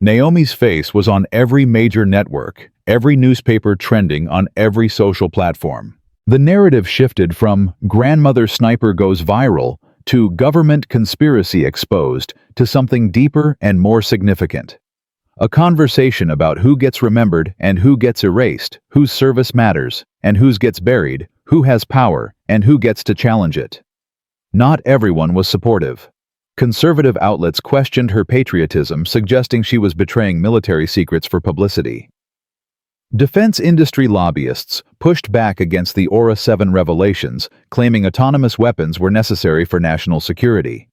Naomi's face was on every major network, every newspaper, trending on every social platform. The narrative shifted from "grandmother sniper goes viral" to "government conspiracy exposed" to something deeper and more significant. A conversation about who gets remembered and who gets erased, whose service matters and whose gets buried, who has power and who gets to challenge it. Not everyone was supportive. Conservative outlets questioned her patriotism, suggesting she was betraying military secrets for publicity. Defense industry lobbyists pushed back against the Aura 7 revelations, claiming autonomous weapons were necessary for national security.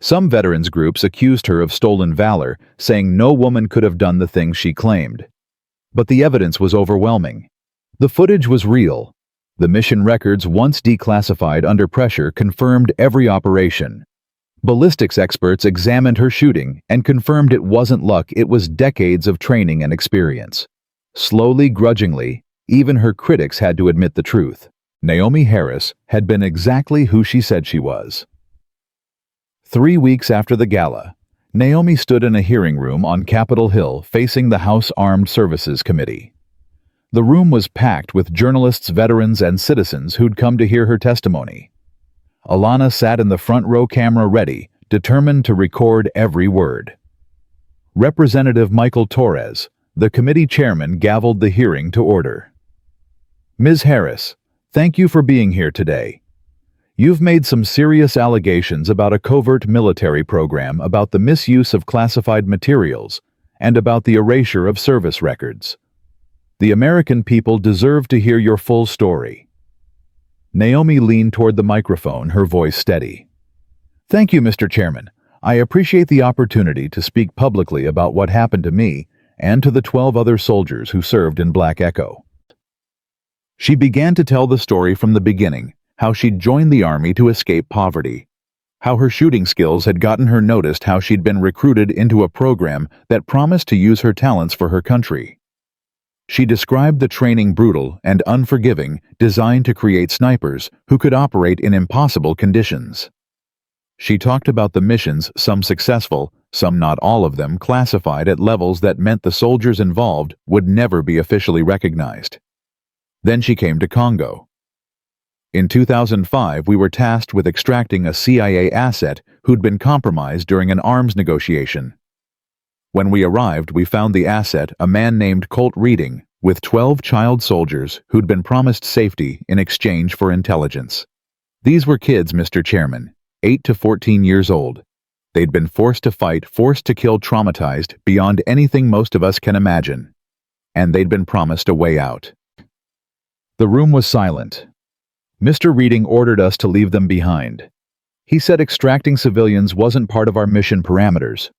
Some veterans groups accused her of stolen valor, saying no woman could have done the things she claimed. But the evidence was overwhelming. The footage was real. The mission records, once declassified under pressure, confirmed every operation. Ballistics experts examined her shooting and confirmed it wasn't luck, it was decades of training and experience. Slowly, grudgingly, even her critics had to admit the truth. Naomi Harris had been exactly who she said she was. 3 weeks after the gala, Naomi stood in a hearing room on Capitol Hill facing the House Armed Services Committee. The room was packed with journalists, veterans, and citizens who'd come to hear her testimony. Alana sat in the front row, camera ready, determined to record every word. Representative Michael Torres, the committee chairman, gavelled the hearing to order. Ms. Harris, thank you for being here today. You've made some serious allegations about a covert military program, about the misuse of classified materials, and about the erasure of service records. The American people deserve to hear your full story. Naomi leaned toward the microphone, her voice steady. Thank you, Mr. Chairman. I appreciate the opportunity to speak publicly about what happened to me and to the 12 other soldiers who served in Black Echo. She began to tell the story from the beginning, how she'd joined the Army to escape poverty, how her shooting skills had gotten her noticed, how she'd been recruited into a program that promised to use her talents for her country. She described the training brutal and unforgiving, designed to create snipers who could operate in impossible conditions. She talked about the missions, some successful, some not all of them classified at levels that meant the soldiers involved would never be officially recognized. Then she came to Congo. In 2005, we were tasked with extracting a CIA asset who'd been compromised during an arms negotiation. When we arrived, we found the asset, a man named Colt Reading, with 12 child soldiers who'd been promised safety in exchange for intelligence. These were kids, Mr. Chairman, 8 to 14 years old. They'd been forced to fight, forced to kill, traumatized beyond anything most of us can imagine. And they'd been promised a way out. The room was silent. Mr. Reading ordered us to leave them behind. He said extracting civilians wasn't part of our mission parameters.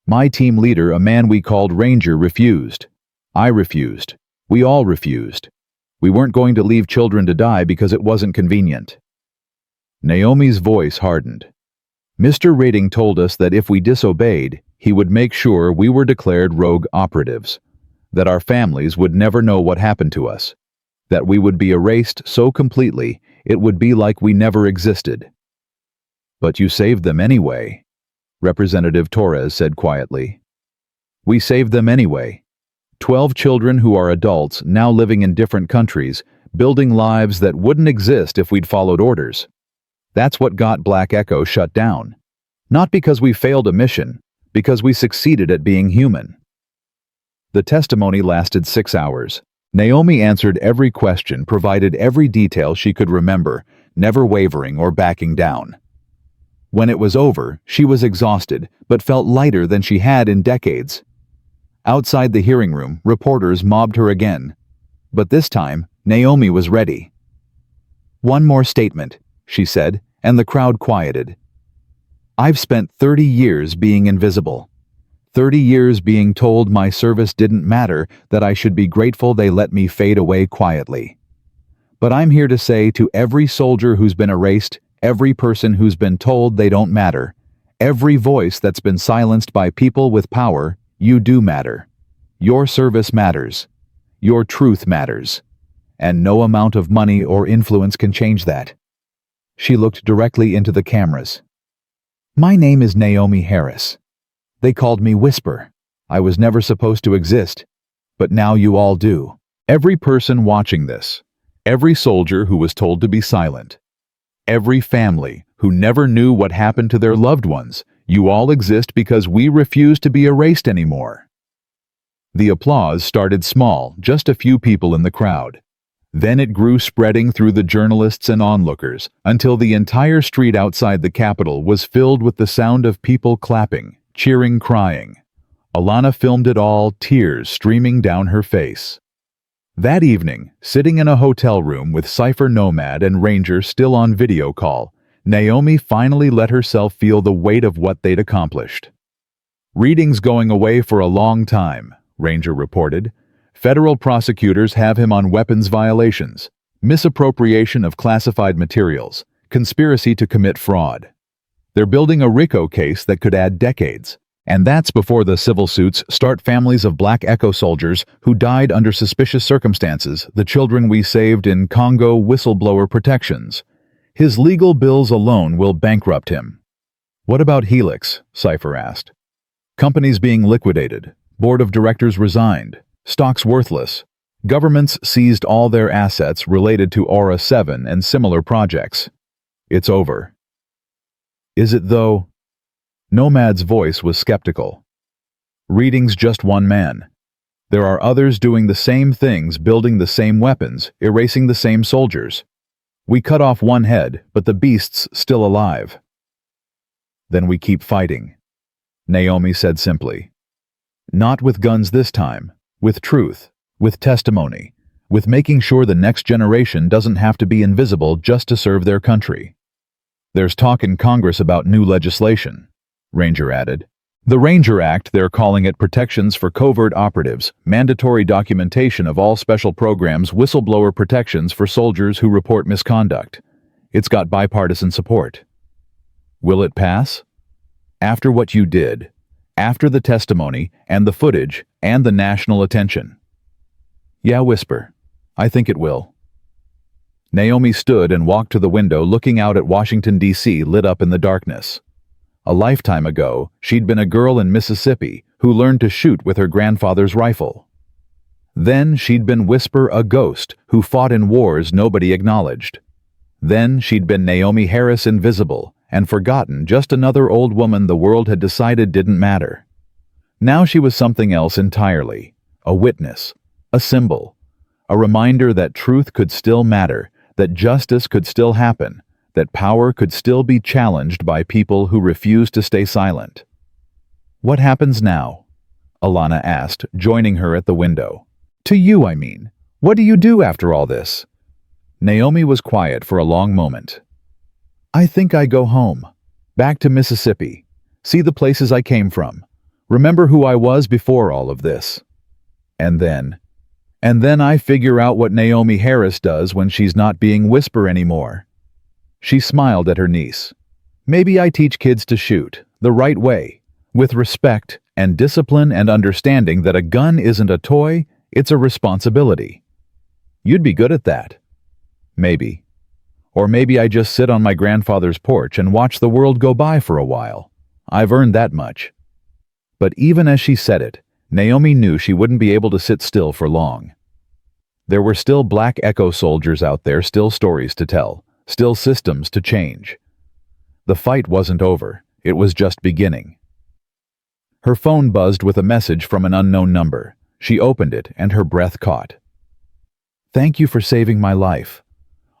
My team leader, a man we called Ranger, refused. I refused. We all refused. We weren't going to leave children to die because it wasn't convenient. Naomi's voice hardened. Mr. Reading told us that if we disobeyed, he would make sure we were declared rogue operatives, that our families would never know what happened to us, that we would be erased so completely it would be like we never existed. But you saved them anyway, Representative Torres said quietly. We saved them anyway. 12 children who are adults, now living in different countries, building lives that wouldn't exist if we'd followed orders. That's what got Black Echo shut down. Not because we failed a mission, because we succeeded at being human. The testimony lasted 6 hours. Naomi answered every question, provided every detail she could remember, never wavering or backing down. When it was over, she was exhausted, but felt lighter than she had in decades. Outside the hearing room, reporters mobbed her again. But this time, Naomi was ready. One more statement, she said, and the crowd quieted. I've spent 30 years being invisible. 30 years being told my service didn't matter, that I should be grateful they let me fade away quietly. But I'm here to say to every soldier who's been erased, every person who's been told they don't matter, every voice that's been silenced by people with power, you do matter. Your service matters. Your truth matters. And no amount of money or influence can change that. She looked directly into the cameras. My name is Naomi Harris. They called me Whisper. I was never supposed to exist, but now you all do. Every person watching this, every soldier who was told to be silent, every family who never knew what happened to their loved ones, you all exist because we refuse to be erased anymore. The applause started small, just a few people in the crowd. Then it grew, spreading through the journalists and onlookers, until the entire street outside the Capitol was filled with the sound of people clapping, cheering, crying. Alana filmed it all, tears streaming down her face. That evening, sitting in a hotel room with Cypher Nomad and Ranger still on video call, Naomi finally let herself feel the weight of what they'd accomplished. "Reading's going away for a long time," Ranger reported. "Federal prosecutors have him on weapons violations, misappropriation of classified materials, conspiracy to commit fraud. They're building a RICO case that could add decades. And that's before the civil suits start families of Black Echo soldiers who died under suspicious circumstances, the children we saved in Congo whistleblower protections. His legal bills alone will bankrupt him." "What about Helix?" Cypher asked. "Companies being liquidated, board of directors resigned, stocks worthless. Governments seized all their assets related to Aura 7 and similar projects. It's over." "Is it though?" Nomad's voice was skeptical. "Reading's just one man. There are others doing the same things, building the same weapons, erasing the same soldiers. We cut off one head, but the beast's still alive." "Then we keep fighting," Naomi said simply. "Not with guns this time, with truth, with testimony, with making sure the next generation doesn't have to be invisible just to serve their country. There's talk in Congress about new legislation," Ranger added. "The Ranger Act, they're calling it, protections for covert operatives, mandatory documentation of all special programs, whistleblower protections for soldiers who report misconduct. It's got bipartisan support." "Will it pass?" "After what you did, after the testimony and the footage and the national attention." "Yeah, whisper. I think it will." Naomi stood and walked to the window, looking out at Washington, D.C. lit up in the darkness. A lifetime ago, she'd been a girl in Mississippi who learned to shoot with her grandfather's rifle. Then she'd been Whisper, a ghost who fought in wars nobody acknowledged. Then she'd been Naomi Harris, invisible and forgotten, just another old woman the world had decided didn't matter. Now she was something else entirely, a witness, a symbol, a reminder that truth could still matter, that justice could still happen, that power could still be challenged by people who refuse to stay silent. "What happens now?" Alana asked, joining her at the window. "To you, I mean. What do you do after all this?" Naomi was quiet for a long moment. "I think I go home, back to Mississippi, see the places I came from, remember who I was before all of this. And then I figure out what Naomi Harris does when she's not being Whisper anymore." She smiled at her niece. "Maybe I teach kids to shoot, the right way, with respect and discipline and understanding that a gun isn't a toy, it's a responsibility. You'd be good at that." "Maybe. Or maybe I just sit on my grandfather's porch and watch the world go by for a while. I've earned that much." But even as she said it, Naomi knew she wouldn't be able to sit still for long. There were still Black Echo soldiers out there, still stories to tell, still systems to change. The fight wasn't over, it was just beginning. Her phone buzzed with a message from an unknown number. She opened it and her breath caught. "Thank you for saving my life.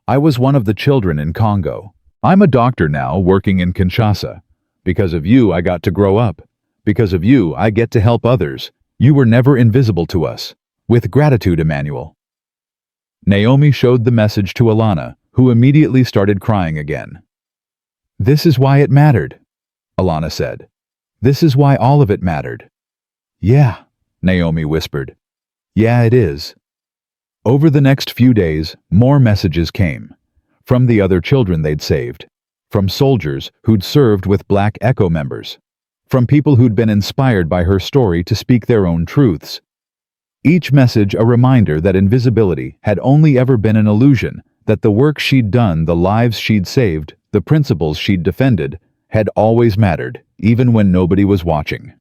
I was one of the children in Congo. I'm a doctor now, working in Kinshasa. Because of you, I got to grow up. Because of you, I get to help others. You were never invisible to us. With gratitude, Emmanuel." Naomi showed the message to Alana, who immediately started crying again. "This is why it mattered," Alana said. "This is why all of it mattered." "Yeah," Naomi whispered. "Yeah, it is." Over the next few days, more messages came. From the other children they'd saved. From soldiers who'd served with Black Echo members. From people who'd been inspired by her story to speak their own truths. Each message a reminder that invisibility had only ever been an illusion, that the work she'd done, the lives she'd saved, the principles she'd defended, had always mattered, even when nobody was watching.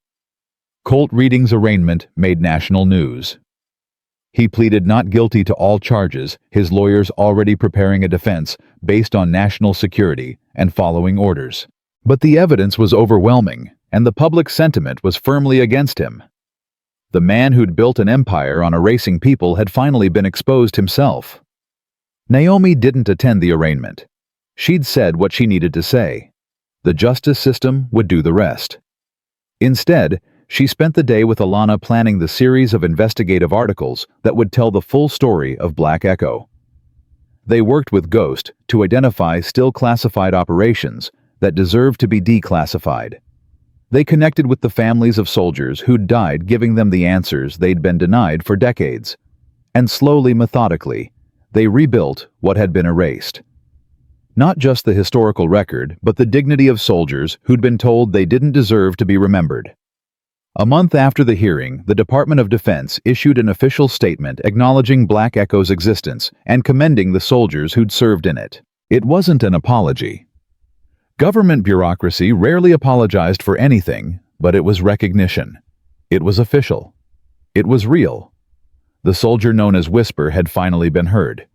Colt Reading's arraignment made national news. He pleaded not guilty to all charges, his lawyers already preparing a defense based on national security and following orders. But the evidence was overwhelming, and the public sentiment was firmly against him. The man who'd built an empire on erasing people had finally been exposed himself. Naomi didn't attend the arraignment. She'd said what she needed to say. The justice system would do the rest. Instead, she spent the day with Alana planning the series of investigative articles that would tell the full story of Black Echo. They worked with Ghost to identify still classified operations that deserved to be declassified. They connected with the families of soldiers who'd died, giving them the answers they'd been denied for decades. And slowly, methodically, they rebuilt what had been erased. Not just the historical record, but the dignity of soldiers who'd been told they didn't deserve to be remembered. A month after the hearing, the Department of Defense issued an official statement acknowledging Black Echo's existence and commending the soldiers who'd served in it. It wasn't an apology. Government bureaucracy rarely apologized for anything, but it was recognition. It was official. It was real. The soldier known as Whisper had finally been heard.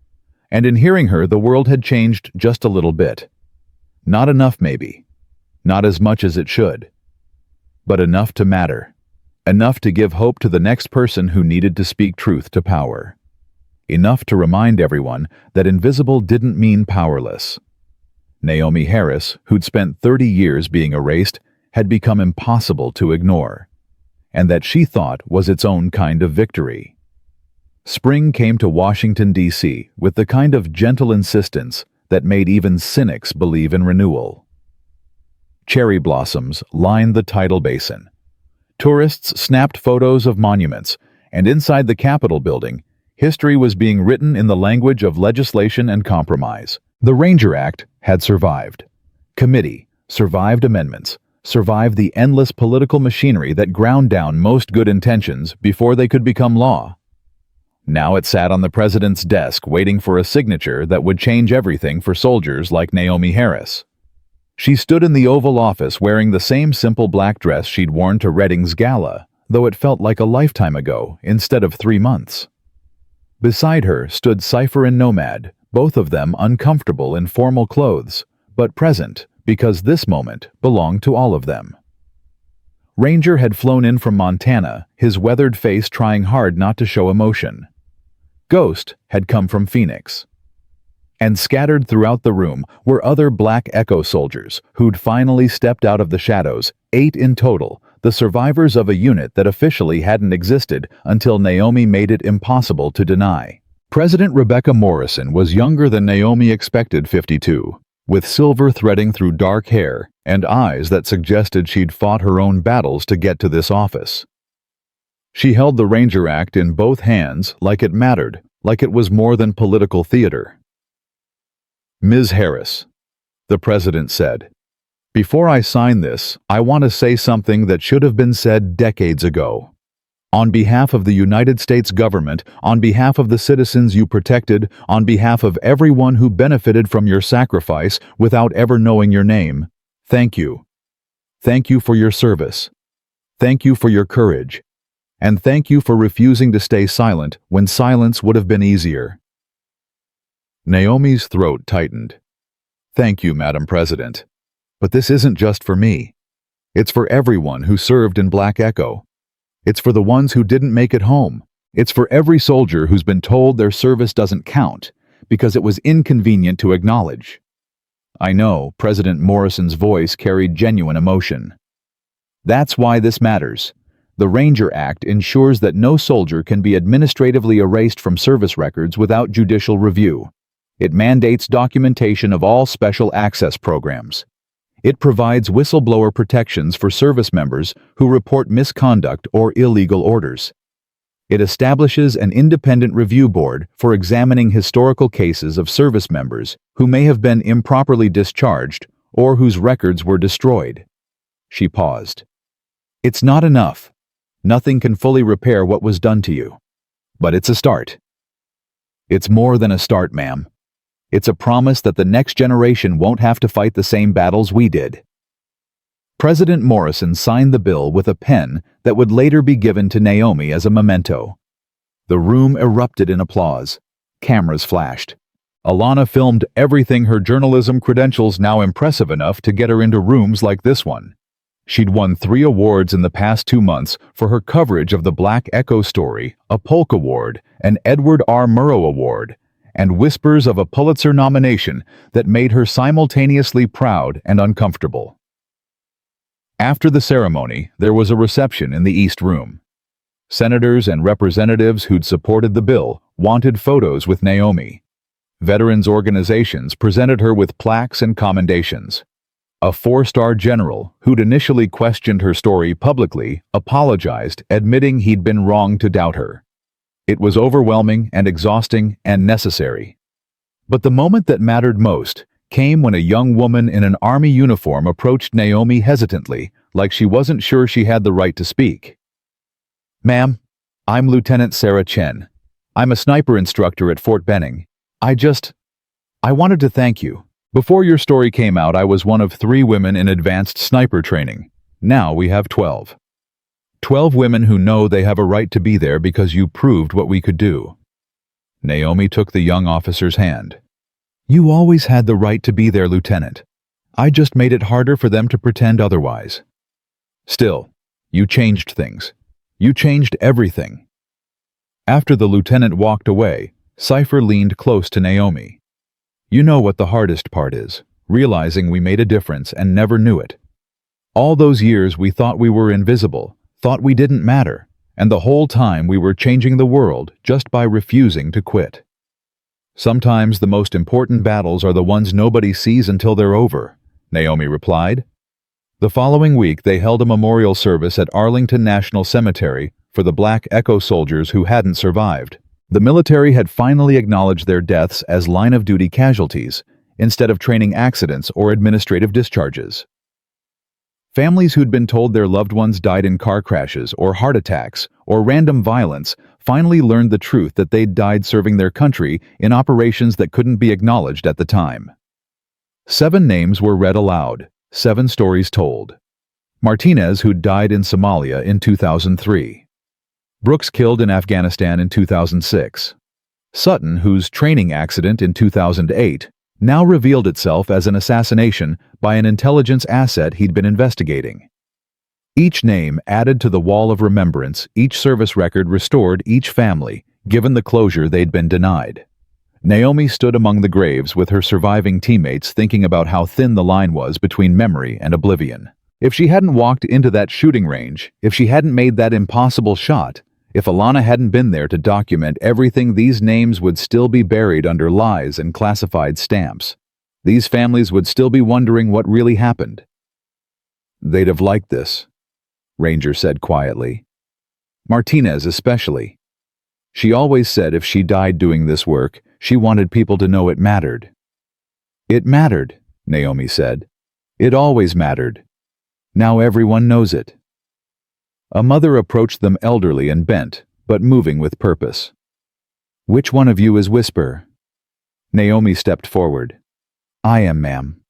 And in hearing her, the world had changed just a little bit. Not enough, maybe. Not as much as it should. But enough to matter. Enough to give hope to the next person who needed to speak truth to power. Enough to remind everyone that invisible didn't mean powerless. Naomi Harris, who'd spent 30 years being erased, had become impossible to ignore, and that she thought was its own kind of victory. Spring came to Washington, D.C. with the kind of gentle insistence that made even cynics believe in renewal. Cherry blossoms lined the tidal basin. Tourists snapped photos of monuments, and inside the Capitol building, history was being written in the language of legislation and compromise. The Ranger Act had survived. Committee survived amendments, survived the endless political machinery that ground down most good intentions before they could become law. Now it sat on the president's desk waiting for a signature that would change everything for soldiers like Naomi Harris. She stood in the Oval Office wearing the same simple black dress she'd worn to Redding's gala, though it felt like a lifetime ago instead of 3 months. Beside her stood Cypher and Nomad, both of them uncomfortable in formal clothes, but present because this moment belonged to all of them. Ranger had flown in from Montana, his weathered face trying hard not to show emotion. Ghost had come from Phoenix. And scattered throughout the room were other Black Echo soldiers who'd finally stepped out of the shadows, 8 in total, the survivors of a unit that officially hadn't existed until Naomi made it impossible to deny. President Rebecca Morrison was younger than Naomi expected, 52, with silver threading through dark hair and eyes that suggested she'd fought her own battles to get to this office. She held the Ranger Act in both hands like it mattered, like it was more than political theater. "Ms. Harris," the president said, "before I sign this, I want to say something that should have been said decades ago. On behalf of the United States government, on behalf of the citizens you protected, on behalf of everyone who benefited from your sacrifice without ever knowing your name, thank you. Thank you for your service. Thank you for your courage. And thank you for refusing to stay silent when silence would have been easier." Naomi's throat tightened. "Thank you, Madam President. But this isn't just for me. It's for everyone who served in Black Echo. It's for the ones who didn't make it home. It's for every soldier who's been told their service doesn't count because it was inconvenient to acknowledge." I know, President Morrison's voice carried genuine emotion. "That's why this matters. The Ranger Act ensures that no soldier can be administratively erased from service records without judicial review. It mandates documentation of all special access programs. It provides whistleblower protections for service members who report misconduct or illegal orders. It establishes an independent review board for examining historical cases of service members who may have been improperly discharged or whose records were destroyed." She paused. "It's not enough. Nothing can fully repair what was done to you. But it's a start." "It's more than a start, ma'am. It's a promise that the next generation won't have to fight the same battles we did." President Morrison signed the bill with a pen that would later be given to Naomi as a memento. The room erupted in applause. Cameras flashed. Alana filmed everything, her journalism credentials now impressive enough to get her into rooms like this one. She'd won 3 awards in the past 2 months for her coverage of the Black Echo story, a Polk Award, an Edward R. Murrow Award, and whispers of a Pulitzer nomination that made her simultaneously proud and uncomfortable. After the ceremony, there was a reception in the East Room. Senators and representatives who'd supported the bill wanted photos with Naomi. Veterans organizations presented her with plaques and commendations. A 4-star general, who'd initially questioned her story publicly, apologized, admitting he'd been wrong to doubt her. It was overwhelming and exhausting and necessary. But the moment that mattered most came when a young woman in an army uniform approached Naomi hesitantly, like she wasn't sure she had the right to speak. "Ma'am, I'm Lieutenant Sarah Chen. I'm a sniper instructor at Fort Benning. I wanted to thank you. Before your story came out, I was one of 3 women in advanced sniper training. Now we have 12. 12 women who know they have a right to be there because you proved what we could do." Naomi took the young officer's hand. "You always had the right to be there, Lieutenant. I just made it harder for them to pretend otherwise. Still, you changed things. You changed everything." After the lieutenant walked away, Cypher leaned close to Naomi. "You know what the hardest part is, realizing we made a difference and never knew it. All those years we thought we were invisible, thought we didn't matter, and the whole time we were changing the world just by refusing to quit. Sometimes the most important battles are the ones nobody sees until they're over," Naomi replied. The following week they held a memorial service at Arlington National Cemetery for the Black Echo soldiers who hadn't survived. The military had finally acknowledged their deaths as line-of-duty casualties, instead of training accidents or administrative discharges. Families who'd been told their loved ones died in car crashes or heart attacks or random violence finally learned the truth that they'd died serving their country in operations that couldn't be acknowledged at the time. 7 names were read aloud, 7 stories told. Martinez, who'd died in Somalia in 2003. Brooks, killed in Afghanistan in 2006. Sutton, whose training accident in 2008 now revealed itself as an assassination by an intelligence asset he'd been investigating. Each name added to the wall of remembrance, each service record restored each family, given the closure they'd been denied. Naomi stood among the graves with her surviving teammates, thinking about how thin the line was between memory and oblivion. If she hadn't walked into that shooting range, if she hadn't made that impossible shot, if Alana hadn't been there to document everything, these names would still be buried under lies and classified stamps. These families would still be wondering what really happened. "They'd have liked this," Ranger said quietly. "Martinez especially. She always said if she died doing this work, she wanted people to know it mattered." "It mattered," Naomi said. "It always mattered. Now everyone knows it." A mother approached them, elderly and bent, but moving with purpose. "Which one of you is Whisper?" Naomi stepped forward. "I am, ma'am.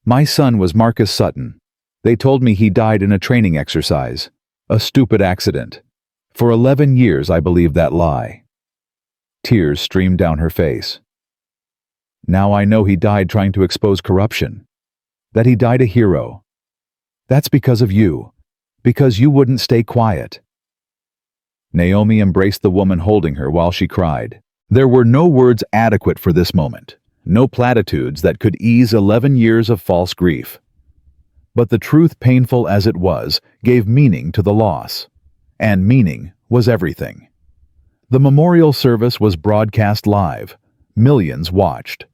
My son was Marcus Sutton. They told me he died in a training exercise. A stupid accident. For 11 years I believed that lie." Tears streamed down her face. "Now I know he died trying to expose corruption. That he died a hero. That's because of you. Because you wouldn't stay quiet." Naomi embraced the woman holding her while she cried. There were no words adequate for this moment, no platitudes that could ease 11 years of false grief. But the truth, painful as it was, gave meaning to the loss. And meaning was everything. The memorial service was broadcast live. Millions watched.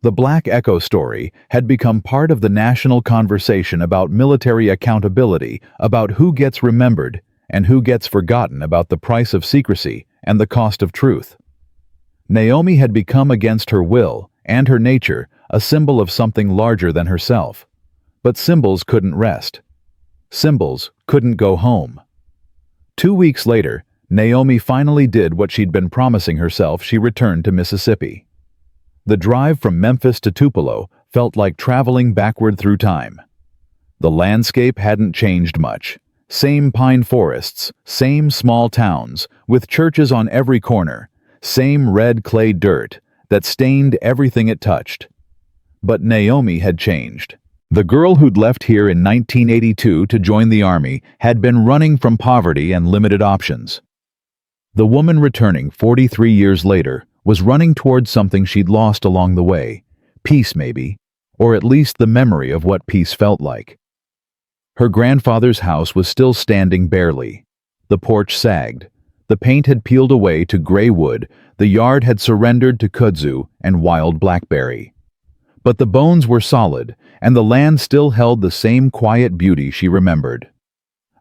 The Black Echo story had become part of the national conversation about military accountability, about who gets remembered and who gets forgotten, about the price of secrecy and the cost of truth. Naomi had become, against her will and her nature, a symbol of something larger than herself. But symbols couldn't rest. Symbols couldn't go home. 2 weeks later, Naomi finally did what she'd been promising herself. She returned to Mississippi. The drive from Memphis to Tupelo felt like traveling backward through time. The landscape hadn't changed much. Same pine forests, same small towns, with churches on every corner, same red clay dirt that stained everything it touched. But Naomi had changed. The girl who'd left here in 1982 to join the army had been running from poverty and limited options. The woman returning 43 years later was running towards something she'd lost along the way. Peace, maybe, or at least the memory of what peace felt like. Her grandfather's house was still standing barely. The porch sagged. The paint had peeled away to gray wood, the yard had surrendered to kudzu and wild blackberry. But the bones were solid, and the land still held the same quiet beauty she remembered.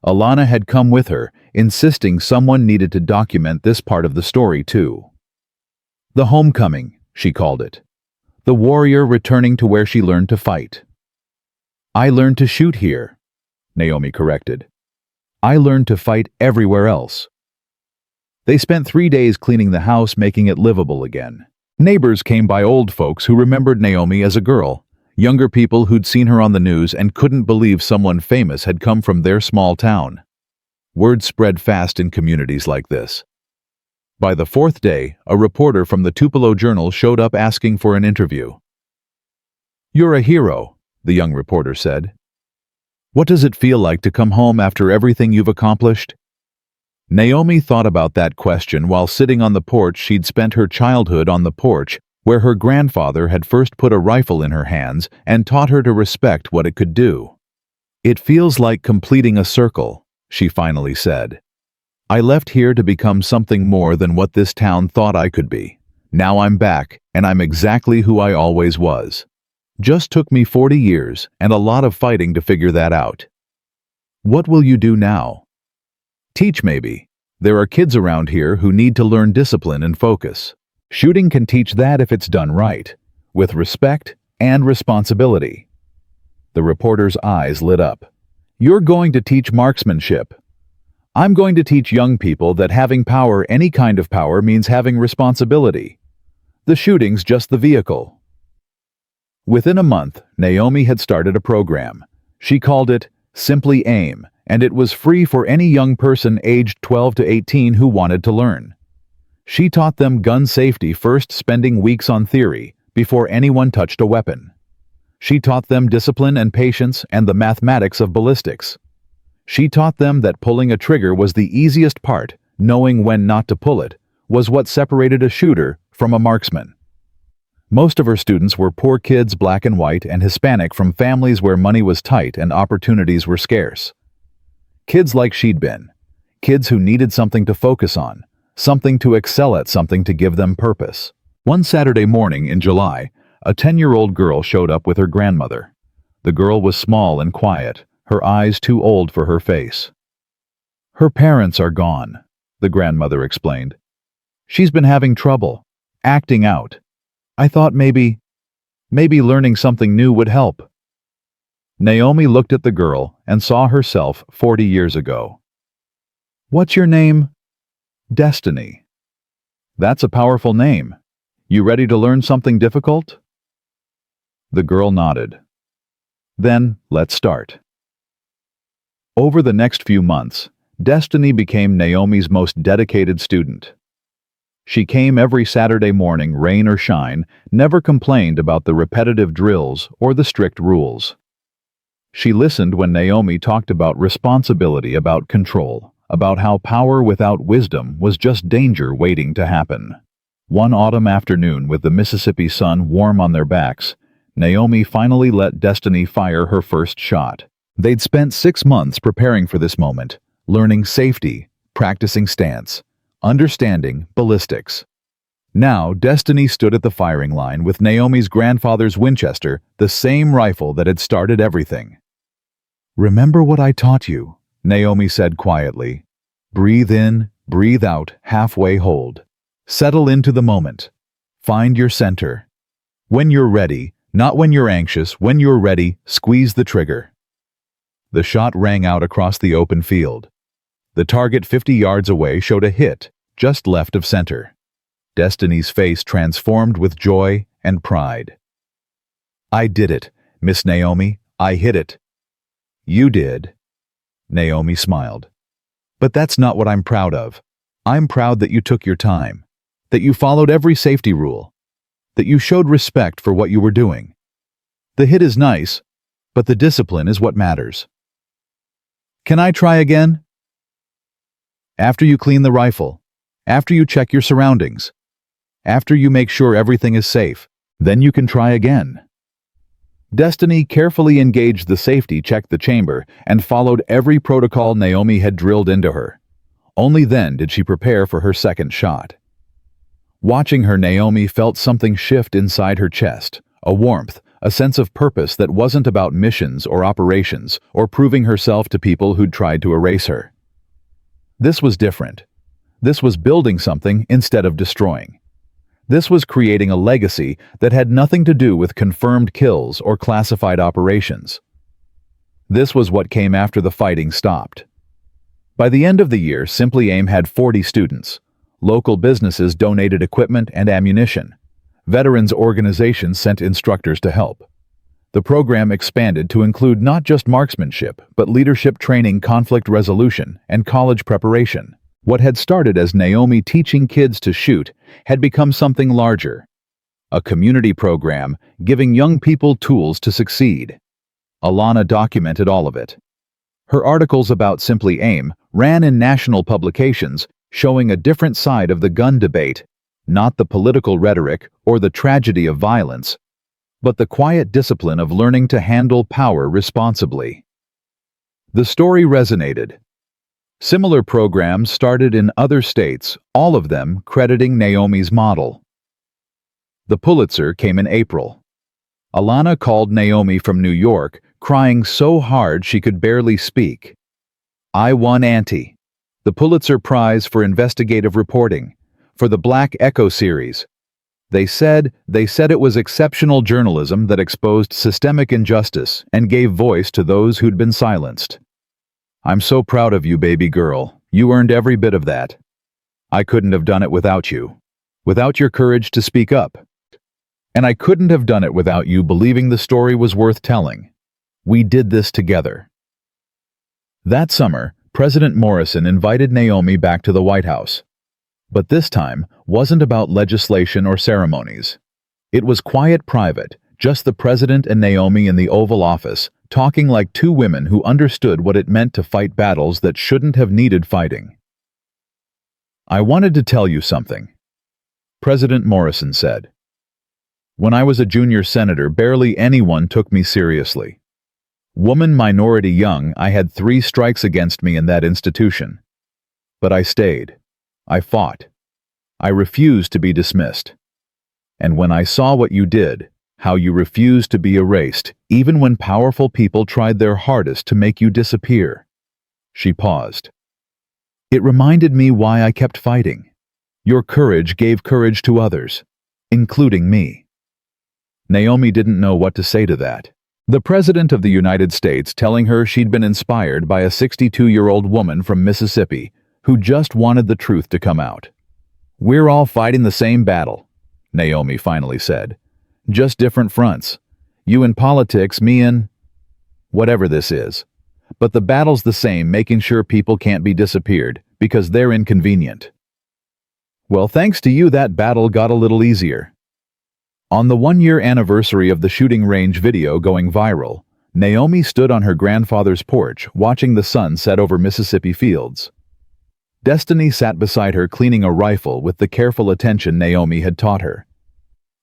Alana had come with her, insisting someone needed to document this part of the story too. The homecoming, she called it. The warrior returning to where she learned to fight. I learned to shoot here, Naomi corrected. I learned to fight everywhere else. They spent 3 days cleaning the house, making it livable again. Neighbors came by, old folks who remembered Naomi as a girl, younger people who'd seen her on the news and couldn't believe someone famous had come from their small town. Word spread fast in communities like this. By the 4th day, a reporter from the Tupelo Journal showed up asking for an interview. "You're a hero," the young reporter said. "What does it feel like to come home after everything you've accomplished?" Naomi thought about that question while sitting on the porch. She'd spent her childhood on the porch, where her grandfather had first put a rifle in her hands and taught her to respect what it could do. "It feels like completing a circle," she finally said. "I left here to become something more than what this town thought I could be. Now I'm back, and I'm exactly who I always was. Just took me 40 years and a lot of fighting to figure that out." "What will you do now?" "Teach, maybe. There are kids around here who need to learn discipline and focus. Shooting can teach that if it's done right, with respect and responsibility." The reporter's eyes lit up. "You're going to teach marksmanship. I'm going to teach young people that having power, any kind of power, means having responsibility. The shooting's just the vehicle." Within a month, Naomi had started a program. She called it Simply Aim, and it was free for any young person aged 12 to 18 who wanted to learn. She taught them gun safety first, spending weeks on theory before anyone touched a weapon. She taught them discipline and patience and the mathematics of ballistics. She taught them that pulling a trigger was the easiest part. Knowing when not to pull it was what separated a shooter from a marksman. Most of her students were poor kids, black and white and Hispanic, from families where money was tight and opportunities were scarce. Kids like she'd been. Kids who needed something to focus on, something to excel at, something to give them purpose. One Saturday morning in July, a 10-year-old girl showed up with her grandmother. The girl was small and quiet, her eyes too old for her face. "Her parents are gone," the grandmother explained. "She's been having trouble, acting out. I thought maybe learning something new would help." Naomi looked at the girl and saw herself 40 years ago. "What's your name?" "Destiny." "That's a powerful name. You ready to learn something difficult?" The girl nodded. "Then, let's start." Over the next few months, Destiny became Naomi's most dedicated student. She came every Saturday morning, rain or shine, never complained about the repetitive drills or the strict rules. She listened when Naomi talked about responsibility, about control, about how power without wisdom was just danger waiting to happen. One autumn afternoon, with the Mississippi sun warm on their backs, Naomi finally let Destiny fire her first shot. They'd spent 6 months preparing for this moment, learning safety, practicing stance, understanding ballistics. Now, Destiny stood at the firing line with Naomi's grandfather's Winchester, the same rifle that had started everything. "Remember what I taught you," Naomi said quietly. "Breathe in, breathe out, halfway hold. Settle into the moment. Find your center. When you're ready, not when you're anxious, when you're ready, squeeze the trigger." The shot rang out across the open field. The target 50 yards away showed a hit, just left of center. Destiny's face transformed with joy and pride. "I did it, Miss Naomi. I hit it." "You did." Naomi smiled. "But that's not what I'm proud of. I'm proud that you took your time, that you followed every safety rule, that you showed respect for what you were doing. The hit is nice, but the discipline is what matters." "Can I try again?" "After you clean the rifle, after you check your surroundings, after you make sure everything is safe, then you can try again." Destiny carefully engaged the safety, checked the chamber, and followed every protocol Naomi had drilled into her. Only then did she prepare for her second shot. Watching her, Naomi felt something shift inside her chest, a warmth, a sense of purpose that wasn't about missions or operations or proving herself to people who'd tried to erase her. This was different. This was building something instead of destroying. This was creating a legacy that had nothing to do with confirmed kills or classified operations. This was what came after the fighting stopped. By the end of the year, Simply Aim had 40 students. Local businesses donated equipment and ammunition. Veterans organizations sent instructors to help. The program expanded to include not just marksmanship, but leadership training, conflict resolution, and college preparation. What had started as Naomi teaching kids to shoot had become something larger. A community program giving young people tools to succeed. Alana documented all of it. Her articles about Simply Aim ran in national publications, showing a different side of the gun debate, not the political rhetoric or the tragedy of violence, but the quiet discipline of learning to handle power responsibly. The story resonated. Similar programs started in other states, all of them crediting Naomi's model. The Pulitzer came in April. Alana called Naomi from New York, crying so hard she could barely speak. "I won Auntie, the Pulitzer Prize for Investigative Reporting, for the Black Echo series. They said it was exceptional journalism that exposed systemic injustice and gave voice to those who'd been silenced. I'm so proud of you, baby girl. You earned every bit of that. I couldn't have done it without you, without your courage to speak up. And I couldn't have done it without you believing the story was worth telling. We did this together." That summer, President Morrison invited Naomi back to the White House. But this time wasn't about legislation or ceremonies. It was quiet, private, just the president and Naomi in the Oval Office, talking like two women who understood what it meant to fight battles that shouldn't have needed fighting. "I wanted to tell you something," President Morrison said. "When I was a junior senator, barely anyone took me seriously. Woman, minority, young, I had 3 strikes against me in that institution. But I stayed. I fought. I refused to be dismissed. And when I saw what you did, how you refused to be erased, even when powerful people tried their hardest to make you disappear." She paused. "It reminded me why I kept fighting. Your courage gave courage to others, including me." Naomi didn't know what to say to that. The President of the United States telling her she'd been inspired by a 62-year-old woman from Mississippi who just wanted the truth to come out. "We're all fighting the same battle," Naomi finally said. "Just different fronts. You in politics, me in whatever this is. But the battle's the same, making sure people can't be disappeared because they're inconvenient." Well, thanks to you, that battle got a little easier. On the 1-year anniversary of the shooting range video going viral, Naomi stood on her grandfather's porch watching the sun set over Mississippi fields. Destiny sat beside her cleaning a rifle with the careful attention Naomi had taught her.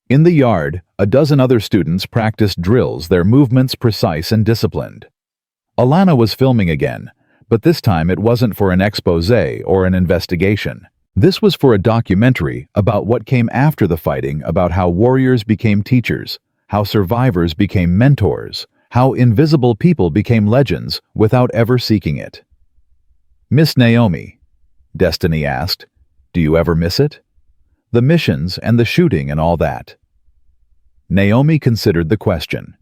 In the yard, a dozen other students practiced drills, their movements precise and disciplined. Alana was filming again, but this time it wasn't for an exposé or an investigation. This was for a documentary about what came after the fighting, about how warriors became teachers, how survivors became mentors, how invisible people became legends without ever seeking it. "Miss Naomi," Destiny asked, "do you ever miss it? The missions and the shooting and all that?" Naomi considered the question.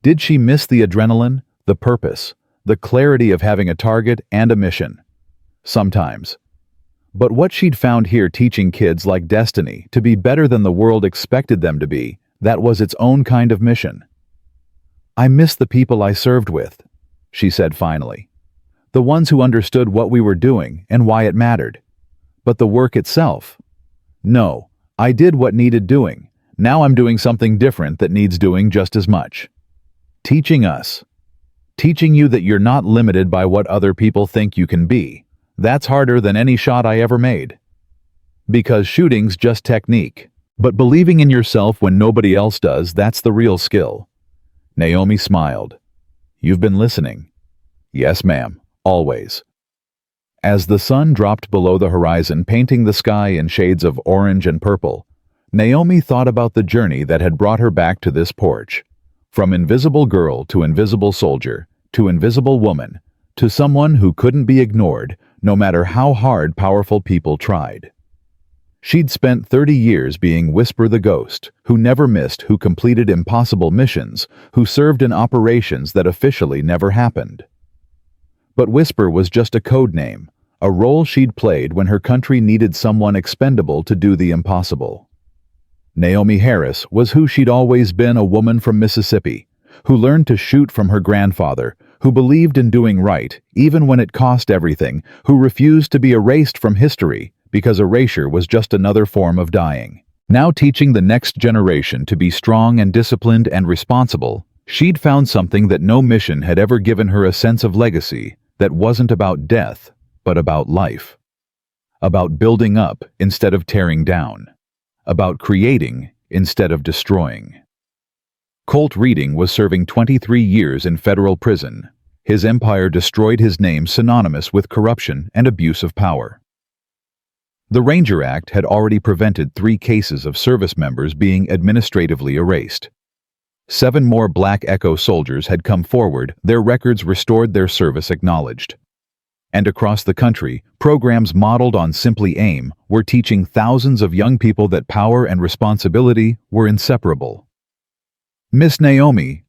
Did she miss the adrenaline, the purpose, the clarity of having a target and a mission? Sometimes. But what she'd found here, teaching kids like Destiny to be better than the world expected them to be, that was its own kind of mission. "I miss the people I served with," she said finally. "The ones who understood what we were doing and why it mattered. But the work itself? No, I did what needed doing. Now I'm doing something different that needs doing just as much. Teaching us. Teaching you that you're not limited by what other people think you can be. That's harder than any shot I ever made. Because shooting's just technique. But believing in yourself when nobody else does, that's the real skill." Naomi smiled. "You've been listening." "Yes, ma'am. Always." As the sun dropped below the horizon, painting the sky in shades of orange and purple, Naomi thought about the journey that had brought her back to this porch. From invisible girl to invisible soldier, to invisible woman, to someone who couldn't be ignored, no matter how hard powerful people tried. She'd spent 30 years being Whisper the Ghost, who never missed, who completed impossible missions, who served in operations that officially never happened. But Whisper was just a code name, a role she'd played when her country needed someone expendable to do the impossible. Naomi Harris was who she'd always been, a woman from Mississippi, who learned to shoot from her grandfather, who believed in doing right, even when it cost everything, who refused to be erased from history, because erasure was just another form of dying. Now teaching the next generation to be strong and disciplined and responsible, she'd found something that no mission had ever given her: a sense of legacy that wasn't about death, but about life. About building up instead of tearing down. About creating instead of destroying. Colt Reading was serving 23 years in federal prison. His empire destroyed, his name synonymous with corruption and abuse of power. The Ranger Act had already prevented 3 cases of service members being administratively erased. 7 more Black Echo soldiers had come forward, their records restored, their service acknowledged. And across the country, programs modeled on Simply AIM were teaching thousands of young people that power and responsibility were inseparable. "Miss Naomi,"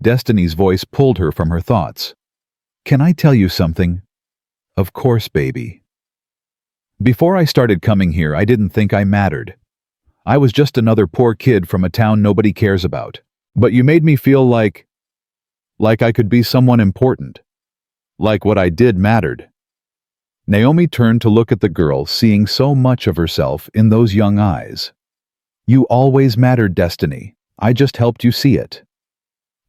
Destiny's voice pulled her from her thoughts. "Can I tell you something?" "Of course, baby." "Before I started coming here, I didn't think I mattered. I was just another poor kid from a town nobody cares about. But you made me feel like I could be someone important. Like what I did mattered." Naomi turned to look at the girl, seeing so much of herself in those young eyes. "You always mattered, Destiny. I just helped you see it.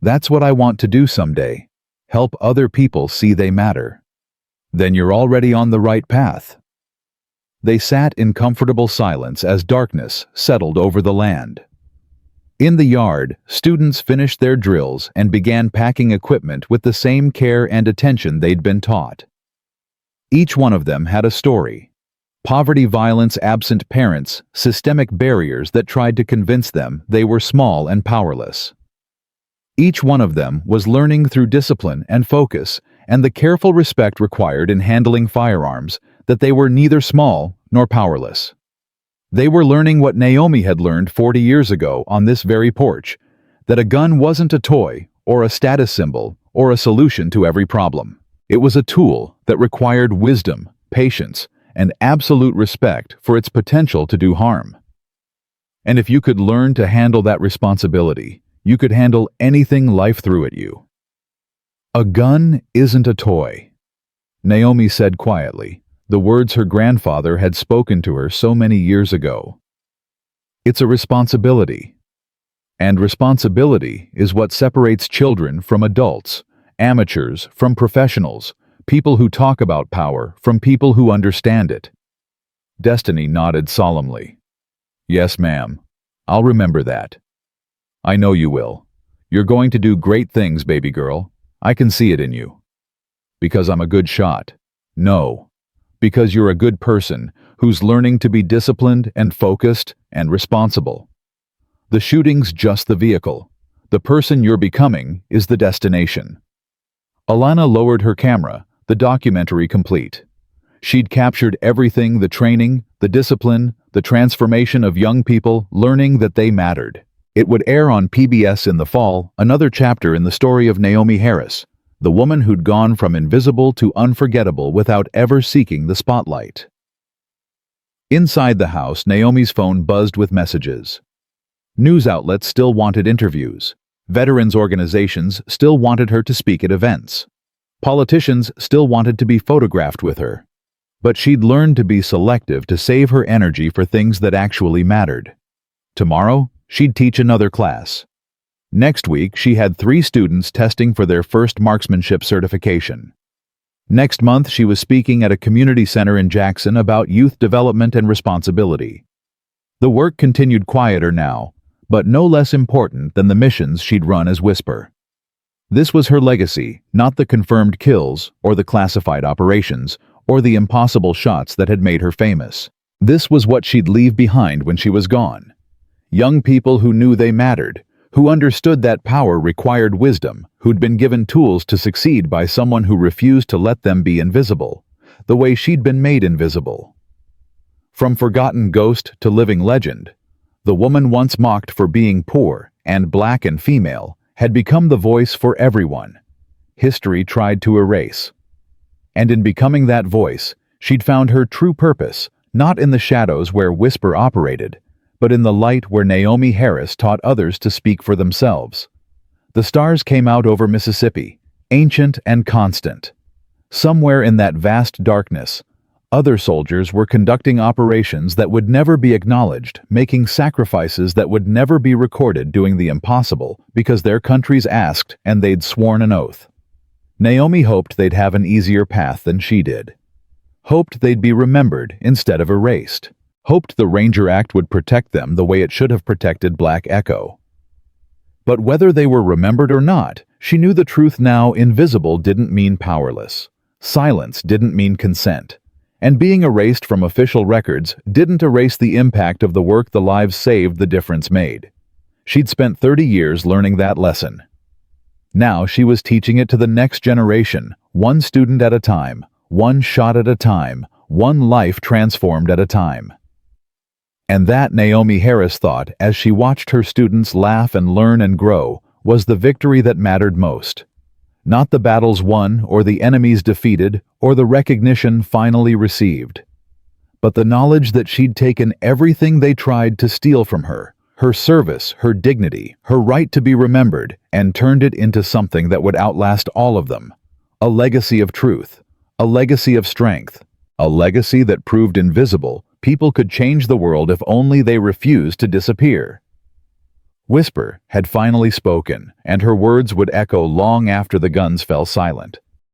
That's what I want to do someday. Help other people see they matter. Then you're already on the right path." They sat in comfortable silence as darkness settled over the land. In the yard, students finished their drills and began packing equipment with the same care and attention they'd been taught. Each one of them had a story. Poverty, violence, absent parents, systemic barriers that tried to convince them they were small and powerless. Each one of them was learning through discipline and focus and the careful respect required in handling firearms that they were neither small nor powerless. They were learning what Naomi had learned 40 years ago on this very porch, that a gun wasn't a toy or a status symbol or a solution to every problem. It was a tool that required wisdom, patience, and absolute respect for its potential to do harm. And if you could learn to handle that responsibility, you could handle anything life threw at you. "A gun isn't a toy," Naomi said quietly, the words her grandfather had spoken to her so many years ago. "It's a responsibility. And responsibility is what separates children from adults, amateurs from professionals, people who talk about power from people who understand it." Destiny nodded solemnly. "Yes, ma'am. I'll remember that." "I know you will. You're going to do great things, baby girl. I can see it in you." "Because I'm a good shot." "No. Because you're a good person who's learning to be disciplined and focused and responsible. The shooting's just the vehicle. The person you're becoming is the destination." Alana lowered her camera, the documentary complete. She'd captured everything: the training, the discipline, the transformation of young people learning that they mattered. It would air on PBS in the fall, another chapter in the story of Naomi Harris, the woman who'd gone from invisible to unforgettable without ever seeking the spotlight. Inside the house, Naomi's phone buzzed with messages. News outlets still wanted interviews. Veterans organizations still wanted her to speak at events. Politicians still wanted to be photographed with her. But she'd learned to be selective, to save her energy for things that actually mattered. Tomorrow, she'd teach another class. Next week, she had 3 students testing for their first marksmanship certification. Next month, she was speaking at a community center in Jackson about youth development and responsibility. The work continued quieter now, but no less important than the missions she'd run as Whisper. This was her legacy, not the confirmed kills or the classified operations or the impossible shots that had made her famous. This was what she'd leave behind when she was gone. Young people who knew they mattered, who understood that power required wisdom, who'd been given tools to succeed by someone who refused to let them be invisible, the way she'd been made invisible. From forgotten ghost to living legend, the woman once mocked for being poor and black and female had become the voice for everyone history tried to erase. And in becoming that voice, she'd found her true purpose, not in the shadows where Whisper operated, but in the light where Naomi Harris taught others to speak for themselves. The stars came out over Mississippi, ancient and constant. Somewhere in that vast darkness, other soldiers were conducting operations that would never be acknowledged, making sacrifices that would never be recorded, doing the impossible because their countries asked and they'd sworn an oath. Naomi hoped they'd have an easier path than she did. Hoped they'd be remembered instead of erased. Hoped the Ranger Act would protect them the way it should have protected Black Echo. But whether they were remembered or not, she knew the truth now: invisible didn't mean powerless. Silence didn't mean consent. And being erased from official records didn't erase the impact of the work, the lives saved, the difference made. She'd spent 30 years learning that lesson. Now she was teaching it to the next generation, one student at a time, one shot at a time, one life transformed at a time. And that, Naomi Harris thought, as she watched her students laugh and learn and grow, was the victory that mattered most. Not the battles won, or the enemies defeated, or the recognition finally received, but the knowledge that she'd taken everything they tried to steal from her, her service, her dignity, her right to be remembered, and turned it into something that would outlast all of them. A legacy of truth, a legacy of strength, a legacy that proved invisible people could change the world if only they refused to disappear. Whisper had finally spoken, and her words would echo long after the guns fell silent.